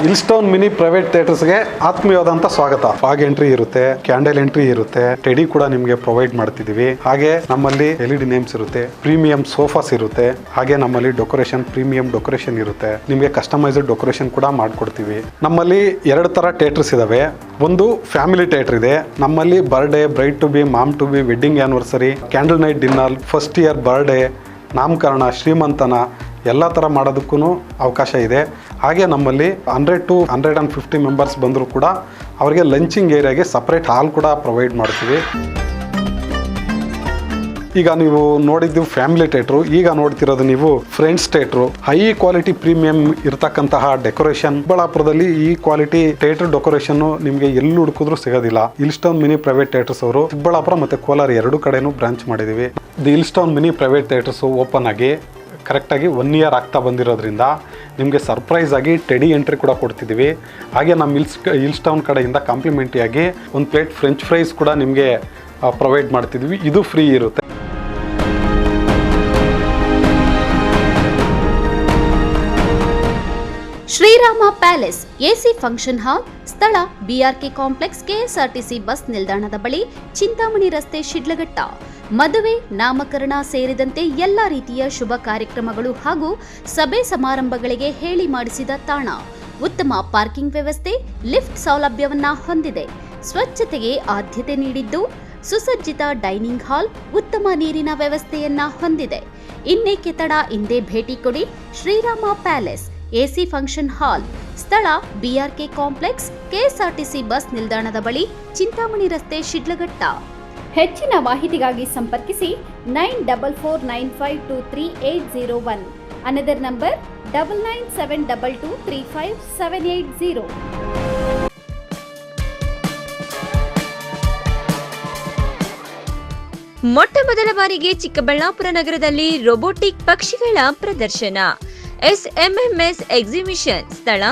ಹಿಲ್ಸ್ಟೋನ್ ಮಿನಿ ಪ್ರೈವೇಟ್ ಥಿಯೇಟರ್ಸ್ಗೆ ಆತ್ಮೀಯವಾದಂಥ ಸ್ವಾಗತ. ಫಾಗ್ ಎಂಟ್ರಿ ಇರುತ್ತೆ, ಕ್ಯಾಂಡಲ್ ಎಂಟ್ರಿ ಇರುತ್ತೆ, ಟೆಡಿ ಕೂಡ ನಿಮಗೆ ಪ್ರೊವೈಡ್ ಮಾಡ್ತಿದ್ದೀವಿ. ಹಾಗೆ ನಮ್ಮಲ್ಲಿ LED ನೇಮ್ಸ್ ಇರುತ್ತೆ, ಪ್ರೀಮಿಯಂ ಸೋಫಾಸ್ ಇರುತ್ತೆ, ಹಾಗೆ ನಮ್ಮಲ್ಲಿ ಡೆಕೋರೇಷನ್, ಪ್ರೀಮಿಯಂ ಡೆಕೋರೇಷನ್ ಇರುತ್ತೆ. ನಿಮಗೆ ಕಸ್ಟಮೈಸ್ಡ್ ಡೆಕೋರೇಷನ್ ಕೂಡ ಮಾಡ್ಕೊಡ್ತೀವಿ. ನಮ್ಮಲ್ಲಿ 2 ಥರ ಥಿಯೇಟರ್ಸ್ ಇದಾವೆ. ಒಂದು ಫ್ಯಾಮಿಲಿ ಥಿಯೇಟರ್ ಇದೆ. ನಮ್ಮಲ್ಲಿ birthday, bride to be, mom to be, wedding anniversary, candle night dinner, first year birthday, ನಾಮಕರಣ, ಶ್ರೀಮಂತನ ಎಲ್ಲ ಥರ ಮಾಡೋದಕ್ಕೂ ಅವಕಾಶ ಇದೆ. ಹಾಗೆ ನಮ್ಮಲ್ಲಿ 100 to 150 ಮೆಂಬರ್ಸ್ ಬಂದರೂ ಕೂಡ ಅವರಿಗೆ ಲಂಚಿಂಗ್ ಏರಿಯಾಗೆ ಸಪ್ರೇಟ್ ಹಾಲ್ ಕೂಡ ಪ್ರೊವೈಡ್ ಮಾಡ್ತೀವಿ. ಈಗ ನೀವು ನೋಡಿದ್ದು ಫ್ಯಾಮಿಲಿ ಥಿಯೇಟ್ರು, ಈಗ ನೋಡ್ತಿರೋದು ನೀವು friends theatre. High quality premium ಇರತಕ್ಕಂತಹ ಡೆಕೋರೇಷನ್. ಚಿಕ್ಕಬಳ್ಳಾಪುರದಲ್ಲಿ ಈ ಕ್ವಾಲಿಟಿ ಥಿಯೇಟರ್ ಡೆಕೋರೇಷನ್ ನಿಮಗೆ ಎಲ್ಲಿ ಹುಡುಕಿದ್ರು ಸಿಗೋದಿಲ್ಲ. ಹಿಲ್ಸ್ಟೋನ್ ಮಿನಿ ಪ್ರೈವೇಟ್ ಥಿಯೇಟರ್ಸ್ ಅವರು ಚಿಕ್ಕಬಳ್ಳಾಪುರ ಮತ್ತು ಕೋಲಾರ 2 ಕಡೆನೂ ಬ್ರಾಂಚ್ ಮಾಡಿದ್ದೀವಿ. The Hillstone mini private theatres open ಆಗಿ ಕರೆಕ್ಟಾಗಿ 1 ಇಯರ್ ಆಗ್ತಾ ಬಂದಿರೋದ್ರಿಂದ ನಿಮಗೆ ಸರ್ಪ್ರೈಸ್ ಆಗಿ ಟೆಡಿ ಎಂಟ್ರಿ ಕೂಡ ಕೊಡ್ತಿದ್ದೀವಿ. ಹಾಗೆ ನಮ್ಮ ಹಿಲ್ಸ್ಟೌನ್ ಕಡೆಯಿಂದ ಕಾಂಪ್ಲಿಮೆಂಟಿಯಾಗಿ 1 ಪ್ಲೇಟ್ ಫ್ರೆಂಚ್ ಫ್ರೈಸ್ ಕೂಡ ನಿಮಗೆ ಪ್ರೊವೈಡ್ ಮಾಡ್ತಿದ್ವಿ. ಇದು ಫ್ರೀ ಇರುತ್ತೆ. Srirama palace AC function hall, ಸ್ಥಳ ಬಿಆರ್ಕೆ ಕಾಂಪ್ಲೆಕ್ಸ್, ಕೆಎಸ್ಆರ್ಟಿಸಿ ಬಸ್ ನಿಲ್ದಾಣದ ಬಳಿ, ಚಿಂತಾಮಣಿ ರಸ್ತೆ, ಶಿಡ್ಲಘಟ್ಟ. ಮದುವೆ, ನಾಮಕರಣ ಸೇರಿದಂತೆ ಎಲ್ಲ ರೀತಿಯ ಶುಭ ಕಾರ್ಯಕ್ರಮಗಳು ಹಾಗೂ ಸಭೆ ಸಮಾರಂಭಗಳಿಗೆ ಹೇಳಿ ಮಾಡಿಸಿದ ತಾಣ. ಉತ್ತಮ ಪಾರ್ಕಿಂಗ್ ವ್ಯವಸ್ಥೆ, ಲಿಫ್ಟ್ ಸೌಲಭ್ಯವನ್ನ ಹೊಂದಿದೆ. ಸ್ವಚ್ಛತೆಗೆ ಆದ್ಯತೆ ನೀಡಿದ್ದು, ಸುಸಜ್ಜಿತ ಡೈನಿಂಗ್ ಹಾಲ್, ಉತ್ತಮ ನೀರಿನ ವ್ಯವಸ್ಥೆಯನ್ನ ಹೊಂದಿದೆ. ಇನ್ನೇಕೆ ತಡ, ಇಂದೇ ಭೇಟಿ ಕೊಡಿ. Shrirama palace AC function hall, ಸ್ಥಳ ಬಿಆರ್ಕೆ ಕಾಂಪ್ಲೆಕ್ಸ್, ಕೆಎಸ್ಆರ್ಟಿಸಿ ಬಸ್ ನಿಲ್ದಾಣದ ಬಳಿ, ಚಿಂತಾಮಣಿ ರಸ್ತೆ, ಶಿಡ್ಲಘಟ್ಟ. ಹೆಚ್ಚಿನ ಮಾಹಿತಿಗಾಗಿ ಸಂಪರ್ಕಿಸಿ 9449523801. Another number 9972235780. ಮೊಟ್ಟ ಮೊದಲ ಬಾರಿಗೆ ಚಿಕ್ಕಬಳ್ಳಾಪುರ ನಗರದಲ್ಲಿ ರೋಬೋಟಿಕ್ ಪಕ್ಷಿಗಳ ಪ್ರದರ್ಶನ. SMMS ಎಕ್ಸಿಬಿಷನ್, ಸ್ಥಳ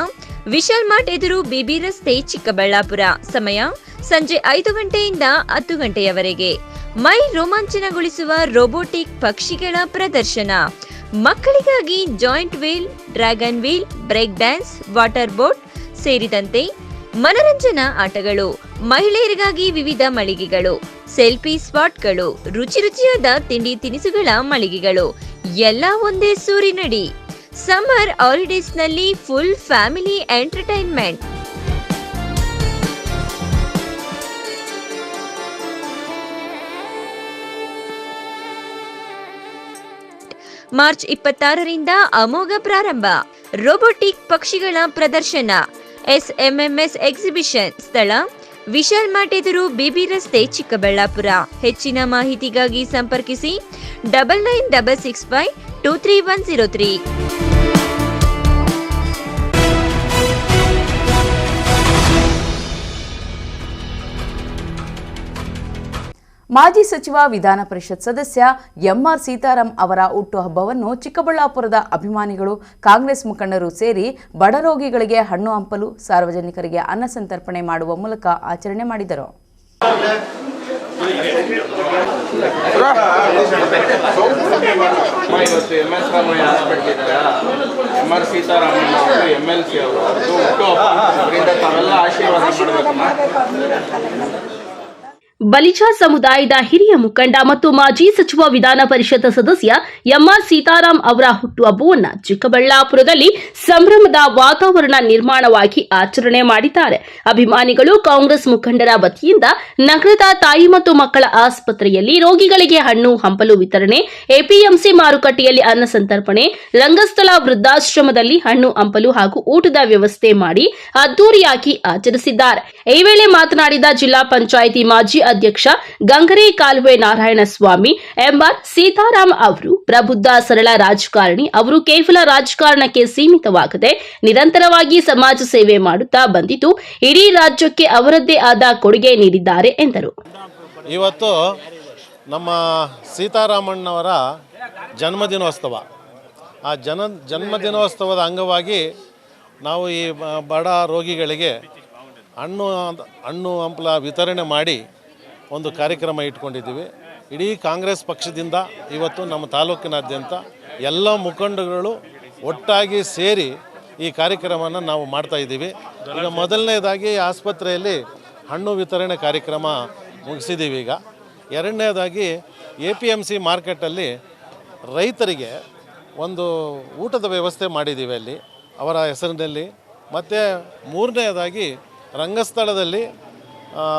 ವಿಶಾಲ್ ಮಾರ್ಟ್ ಎದುರು, ಬಿಬಿ ರಸ್ತೆ, ಚಿಕ್ಕಬಳ್ಳಾಪುರ. ಸಮಯ ಸಂಜೆ 5 ಗಂಟೆಯಿಂದ 10 ಗಂಟೆಯವರೆಗೆ. ಮೈ ರೋಮಾಂಚನಗೊಳಿಸುವ ರೋಬೋಟಿಕ್ ಪಕ್ಷಿಗಳ ಪ್ರದರ್ಶನ. ಮಕ್ಕಳಿಗಾಗಿ giant wheel, dragon wheel, break dance, water boat ಸೇರಿದಂತೆ ಮನರಂಜನಾ ಆಟಗಳು. ಮಹಿಳೆಯರಿಗಾಗಿ ವಿವಿಧ ಮಳಿಗೆಗಳು, ಸೆಲ್ಫಿ ಸ್ಪಾಟ್ಗಳು, ರುಚಿ ರುಚಿಯಾದ ತಿಂಡಿ ತಿನಿಸುಗಳ ಮಳಿಗೆಗಳು. ಎಲ್ಲ ಒಂದೇ ಸೂರಿನಡಿ. ಸಮ್ಮರ್ ಹಾಲಿಡೇಸ್ನಲ್ಲಿ ಫುಲ್ ಫ್ಯಾಮಿಲಿ ಎಂಟರ್ಟೈನ್ಮೆಂಟ್. ಮಾರ್ಚ್ 26ರಿಂದ ಅಮೋಘ ಪ್ರಾರಂಭ. ರೋಬೋಟಿಕ್ ಪಕ್ಷಿಗಳ ಪ್ರದರ್ಶನ. SMMS ಎಕ್ಸಿಬಿಷನ್, ಸ್ಥಳ ವಿಶಾಲ್ ಮಾರ್ಟ್ ಎದುರು, ಬಿಬಿ ರಸ್ತೆ, ಚಿಕ್ಕಬಳ್ಳಾಪುರ. ಹೆಚ್ಚಿನ ಮಾಹಿತಿಗಾಗಿ ಸಂಪರ್ಕಿಸಿ 9966523103. ಮಾಜಿ ಸಚಿವ ವಿಧಾನ ಪರಿಷತ್ ಸದಸ್ಯ ಎಂಆರ್ ಸೀತಾರಾಮ್ ಅವರ ಹುಟ್ಟುಹಬ್ಬವನ್ನು ಚಿಕ್ಕಬಳ್ಳಾಪುರದ ಅಭಿಮಾನಿಗಳು, ಕಾಂಗ್ರೆಸ್ ಮುಖಂಡರು ಸೇರಿ ಬಡ ರೋಗಿಗಳಿಗೆ ಹಣ್ಣು ಹಂಪಲು, ಸಾರ್ವಜನಿಕರಿಗೆ ಅನ್ನ ಸಂತರ್ಪಣೆ ಮಾಡುವ ಮೂಲಕ ಆಚರಣೆ ಮಾಡಿದರು. ಬಲಿಜ ಸಮುದಾಯದ ಹಿರಿಯ ಮುಖಂಡ ಮತ್ತು ಮಾಜಿ ಸಚಿವ ವಿಧಾನ ಪರಿಷತ್ ಸದಸ್ಯ ಎಂಆರ್ ಸೀತಾರಾಮ್ ಅವರ ಹುಟ್ಟುಹಬ್ಬವನ್ನು ಚಿಕ್ಕಬಳ್ಳಾಪುರದಲ್ಲಿ ಸಂಭ್ರಮದ ವಾತಾವರಣ ನಿರ್ಮಾಣವಾಗಿ ಆಚರಣೆ ಮಾಡಿದ್ದಾರೆ. ಅಭಿಮಾನಿಗಳು, ಕಾಂಗ್ರೆಸ್ ಮುಖಂಡರ ವತಿಯಿಂದ ನಗರದ ತಾಯಿ ಮತ್ತು ಮಕ್ಕಳ ಆಸ್ಪತ್ರೆಯಲ್ಲಿ ರೋಗಿಗಳಿಗೆ ಹಣ್ಣು ಹಂಪಲು ವಿತರಣೆ, ಎಪಿಎಂಸಿ ಮಾರುಕಟ್ಟೆಯಲ್ಲಿ ಅನ್ನ ಸಂತರ್ಪಣೆ, ರಂಗಸ್ಥಳ ವೃದ್ಧಾಶ್ರಮದಲ್ಲಿ ಹಣ್ಣು ಹಂಪಲು ಹಾಗೂ ಊಟದ ವ್ಯವಸ್ಥೆ ಮಾಡಿ ಅದ್ದೂರಿಯಾಗಿ ಆಚರಿಸಿದ್ದಾರೆ. ಈ ವೇಳೆ ಮಾತನಾಡಿದ ಜಿಲ್ಲಾ ಪಂಚಾಯಿತಿ ಮಾಜಿ ಅಧ್ಯಕ್ಷ ಗಂಗರೆ ಕಾಲುವೆ ನಾರಾಯಣಸ್ವಾಮಿ, ಎಂಆರ್ ಸೀತಾರಾಮ್ ಅವರು ಪ್ರಬುದ್ಧ ಸರಳ ರಾಜಕಾರಣಿ. ಅವರು ಕೇವಲ ರಾಜಕಾರಣಕ್ಕೆ ಸೀಮಿತವಾಗದೆ ನಿರಂತರವಾಗಿ ಸಮಾಜ ಸೇವೆ ಮಾಡುತ್ತಾ ಬಂದಿದ್ದು, ಇಡೀ ರಾಜ್ಯಕ್ಕೆ ಅವರದ್ದೇ ಆದ ಕೊಡುಗೆ ನೀಡಿದ್ದಾರೆ ಎಂದರು. ಇವತ್ತು ನಮ್ಮ ಸೀತಾರಾಮಣ್ಣವರ ಜನ್ಮದಿನೋತ್ಸವ. ಆ ಜನ್ಮದಿನೋತ್ಸವದ ಅಂಗವಾಗಿ ನಾವು ಈ ಬಡ ರೋಗಿಗಳಿಗೆ ಹಣ್ಣು ಹಂಪಲ ವಿತರಣೆ ಮಾಡಿ ಒಂದು ಕಾರ್ಯಕ್ರಮ ಇಟ್ಕೊಂಡಿದ್ದೀವಿ. ಇಡೀ ಕಾಂಗ್ರೆಸ್ ಪಕ್ಷದಿಂದ ಇವತ್ತು ನಮ್ಮ ತಾಲೂಕಿನಾದ್ಯಂತ ಎಲ್ಲ ಮುಖಂಡರುಗಳು ಒಟ್ಟಾಗಿ ಸೇರಿ ಈ ಕಾರ್ಯಕ್ರಮವನ್ನು ನಾವು ಮಾಡ್ತಾಯಿದ್ದೀವಿ. ಈಗ ಮೊದಲನೇದಾಗಿ ಆಸ್ಪತ್ರೆಯಲ್ಲಿ ಹಣ್ಣು ವಿತರಣೆ ಕಾರ್ಯಕ್ರಮ ಮುಗಿಸಿದ್ದೀವಿ. ಈಗ ಎರಡನೇದಾಗಿ APMC ಮಾರ್ಕೆಟಲ್ಲಿ ರೈತರಿಗೆ ಒಂದು ಊಟದ ವ್ಯವಸ್ಥೆ ಮಾಡಿದ್ದೀವಿ ಅಲ್ಲಿ ಅವರ ಹೆಸರಿನಲ್ಲಿ. ಮತ್ತು ಮೂರನೇದಾಗಿ ರಂಗಸ್ಥಳದಲ್ಲಿ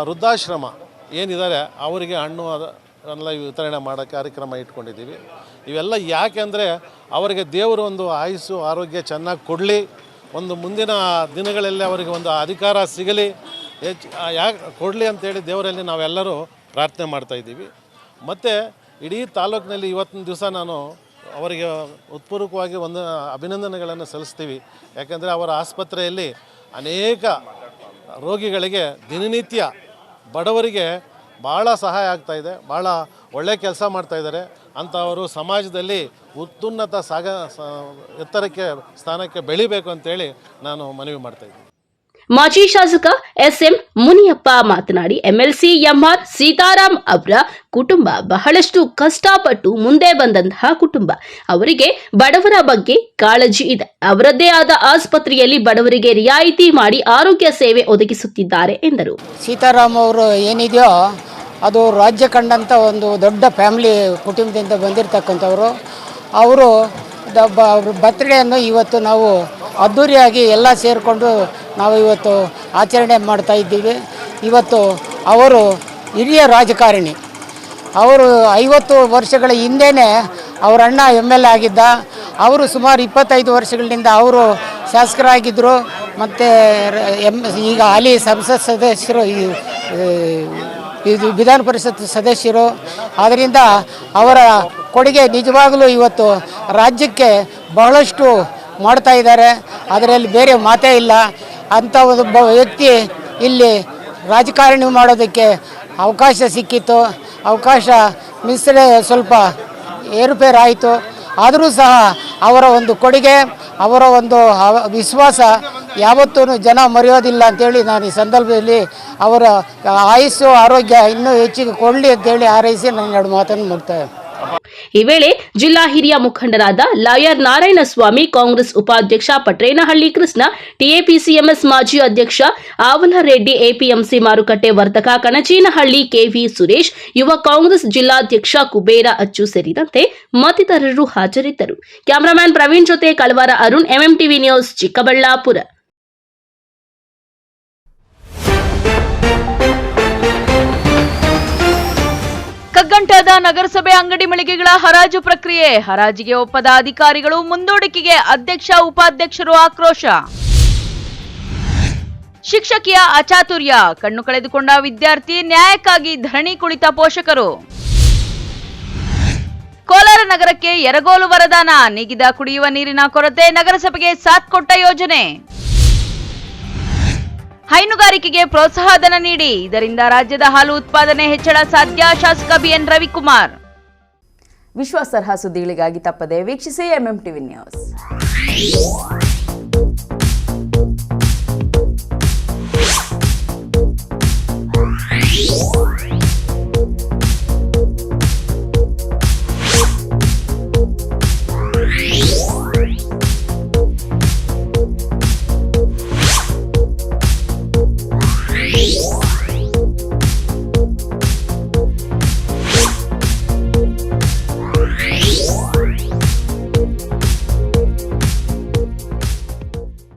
ವೃದ್ಧಾಶ್ರಮ ಏನಿದ್ದಾರೆ ಅವರಿಗೆ ಹಣ್ಣು ಎಲ್ಲ ವಿತರಣೆ ಮಾಡೋ ಕಾರ್ಯಕ್ರಮ ಇಟ್ಕೊಂಡಿದ್ದೀವಿ. ಇವೆಲ್ಲ ಯಾಕೆಂದರೆ ಅವರಿಗೆ ದೇವರು ಒಂದು ಆಯುಸ್ಸು ಆರೋಗ್ಯ ಚೆನ್ನಾಗಿ ಕೊಡಲಿ, ಒಂದು ಮುಂದಿನ ದಿನಗಳಲ್ಲಿ ಅವರಿಗೆ ಒಂದು ಅಧಿಕಾರ ಸಿಗಲಿ, ಯಾಕೆ ಕೊಡಲಿ ಅಂತೇಳಿ ದೇವರಲ್ಲಿ ನಾವೆಲ್ಲರೂ ಪ್ರಾರ್ಥನೆ ಮಾಡ್ತಾಯಿದ್ದೀವಿ. ಮತ್ತು ಇಡೀ ತಾಲೂಕಿನಲ್ಲಿ ಇವತ್ತಿನ ದಿವಸ ನಾನು ಅವರಿಗೆ ಉತ್ಪೂರ್ವಕವಾಗಿ ಒಂದು ಅಭಿನಂದನೆಗಳನ್ನು ಸಲ್ಲಿಸ್ತೀವಿ. ಯಾಕೆಂದರೆ ಅವರ ಆಸ್ಪತ್ರೆಯಲ್ಲಿ ಅನೇಕ ರೋಗಿಗಳಿಗೆ ದಿನನಿತ್ಯ ಬಡವರಿಗೆ ಭಾಳ ಸಹಾಯ ಆಗ್ತಾಯಿದೆ, ಭಾಳ ಒಳ್ಳೆಯ ಕೆಲಸ ಮಾಡ್ತಾಯಿದ್ದಾರೆ ಅಂತ ಅವರು ಸಮಾಜದಲ್ಲಿ ಉತ್ತುನ್ನತ ಎತ್ತರಕ್ಕೆ ಸ್ಥಾನಕ್ಕೆ ಬೆಳಿಬೇಕು ಅಂತೇಳಿ ನಾನು ಮನವಿ ಮಾಡ್ತಾಯಿದ್ದೀನಿ. ಮಾಜಿ ಶಾಸಕ ಎಸ್ಎಂ ಮುನಿಯಪ್ಪ ಮಾತನಾಡಿ ಎಂಎಲ್ಸಿ ಎಂಆರ್ ಸೀತಾರಾಮ್ ಅವರ ಕುಟುಂಬ ಬಹಳಷ್ಟು ಕಷ್ಟಪಟ್ಟು ಮುಂದೆ ಬಂದಂತಹ ಕುಟುಂಬ. ಅವರಿಗೆ ಬಡವರ ಬಗ್ಗೆ ಕಾಳಜಿ ಇದೆ. ಅವರದ್ದೇ ಆದ ಆಸ್ಪತ್ರೆಯಲ್ಲಿ ಬಡವರಿಗೆ ರಿಯಾಯಿತಿ ಮಾಡಿ ಆರೋಗ್ಯ ಸೇವೆ ಒದಗಿಸುತ್ತಿದ್ದಾರೆ ಎಂದರು. ಸೀತಾರಾಮ್ ಅವರು ಏನಿದೆಯೋ ಅದು ರಾಜ್ಯ ಕಂಡಂಥ ಒಂದು ದೊಡ್ಡ ಫ್ಯಾಮಿಲಿ ಕುಟುಂಬದಿಂದ ಬಂದಿರತಕ್ಕಂಥವರು. ಅವರು ಅವ್ರ ಬರ್ತ್ಡೇಯನ್ನು ಇವತ್ತು ನಾವು ಅದ್ಧೂರಿಯಾಗಿ ಎಲ್ಲ ಸೇರಿಕೊಂಡು ನಾವು ಇವತ್ತು ಆಚರಣೆ ಮಾಡ್ತಾ ಇದ್ದೀವಿ. ಇವತ್ತು ಅವರು ಹಿರಿಯ ರಾಜಕಾರಣಿ. ಅವರು 50 ವರ್ಷಗಳ ಹಿಂದೆಯೇ ಅವರ ಅಣ್ಣ MLA ಆಗಿದ್ದ. ಅವರು ಸುಮಾರು 25 ವರ್ಷಗಳಿಂದ ಅವರು ಶಾಸಕರಾಗಿದ್ದರು. ಮತ್ತು ಈಗ ಹಾಲಿ ಸಂಸತ್ ಸದಸ್ಯರು, ಇದು ವಿಧಾನ ಪರಿಷತ್ ಸದಸ್ಯರು. ಆದ್ದರಿಂದ ಅವರ ಕೊಡುಗೆ ನಿಜವಾಗಲೂ ಇವತ್ತು ರಾಜ್ಯಕ್ಕೆ ಬಹಳಷ್ಟು ಮಾಡ್ತಾ ಇದ್ದಾರೆ. ಅದರಲ್ಲಿ ಬೇರೆ ಮಾತೇ ಇಲ್ಲ. ಅಂಥ ಒಬ್ಬ ವ್ಯಕ್ತಿ ಇಲ್ಲಿ ರಾಜಕಾರಣಿ ಮಾಡೋದಕ್ಕೆ ಅವಕಾಶ ಸಿಕ್ಕಿತ್ತು. ಅವಕಾಶ ಮಿಸ್ರೆ ಸ್ವಲ್ಪ ಏರುಪೇರಾಯಿತು. ಆದರೂ ಸಹ ಅವರ ಒಂದು ಕೊಡುಗೆ, ಅವರ ಒಂದು ವಿಶ್ವಾಸ ಯಾವತ್ತೂ ಜನ ಮರೆಯೋದಿಲ್ಲ ಅಂತೇಳಿ ನಾನು ಈ ಸಂದರ್ಭದಲ್ಲಿ ಅವರ ಆಯುಸ್ಸು ಆರೋಗ್ಯ ಇನ್ನೂ ಹೆಚ್ಚಿಗೆ ಕೊಡಲಿ ಅಂತೇಳಿ ಹಾರೈಸಿ ನನ್ನ 2 ಮಾತನ್ನು ಮುಕ್ತಾಯ. ಈ ವೇಳೆ ಜಿಲ್ಲಾ ಹಿರಿಯ ಮುಖಂಡರಾದ ಲಾಯರ್ ನಾರಾಯಣಸ್ವಾಮಿ, ಕಾಂಗ್ರೆಸ್ ಉಪಾಧ್ಯಕ್ಷ ಪಟ್ರೇನಹಳ್ಳಿ ಕೃಷ್ಣ, ಟಿಎಪಿಸಿಎಂಎಸ್ ಮಾಜಿ ಅಧ್ಯಕ್ಷ ಆವಲರೆಡ್ಡಿ, ಎಪಿಎಂಸಿ ಮಾರುಕಟ್ಟೆ ವರ್ತಕ ಕಣಚೇನಹಳ್ಳಿ ಕೆವಿ ಸುರೇಶ್, ಯುವ ಕಾಂಗ್ರೆಸ್ ಜಿಲ್ಲಾಧ್ಯಕ್ಷ ಕುಬೇರ ಅಚ್ಚು ಸೇರಿದಂತೆ ಮತ್ತಿತರರು ಹಾಜರಿದ್ದರು. ಕ್ಯಾಮರಾಮನ್ ಪ್ರವೀಣ್ ಜೊತೆ ಕಳವಾರ ಅರುಣ್, ಎಂಎಂಟಿವಿ ನ್ಯೂಸ್, ಚಿಕ್ಕಬಳ್ಳಾಪುರ. ಕಗ್ಗಂಟಾದ ನಗರಸಭೆ ಅಂಗಡಿ ಮಳಿಗೆಗಳ ಹರಾಜು ಪ್ರಕ್ರಿಯೆ. ಹರಾಜಿಗೆ ಒಪ್ಪದ ಅಧಿಕಾರಿಗಳು ಮುಂದೂಡಿಕೆಗೆ ಅಧ್ಯಕ್ಷ ಉಪಾಧ್ಯಕ್ಷರು ಆಕ್ರೋಶ. ಶಿಕ್ಷಕಿಯ ಅಚಾತುರ್ಯ, ಕಣ್ಣು ಕಳೆದುಕೊಂಡ ವಿದ್ಯಾರ್ಥಿ ನ್ಯಾಯಕ್ಕಾಗಿ ಧರಣಿ ಕುಳಿತ ಪೋಷಕರು. ಕೋಲಾರ ನಗರಕ್ಕೆ ಎರಗೋಲು ವರದಾನ, ನೀಗಿದ ಕುಡಿಯುವ ನೀರಿನ ಕೊರತೆ, ನಗರಸಭೆಗೆ ಸಾಥ್ ಕೊಟ್ಟ ಯೋಜನೆ. ಹೈನುಗಾರಿಕೆಗೆ ಪ್ರೋತ್ಸಾಹಧನ ನೀಡಿ, ಇದರಿಂದ ರಾಜ್ಯದ ಹಾಲು ಉತ್ಪಾದನೆ ಹೆಚ್ಚಳ ಸಾಧ್ಯ, ಶಾಸಕ ಬಿಎನ್ ರವಿಕುಮಾರ್. ವಿಶ್ವಾಸಾರ್ಹ ಸುದ್ದಿಗಳಿಗಾಗಿ ತಪ್ಪದೆ ವೀಕ್ಷಿಸಿ MMTV ನ್ಯೂಸ್.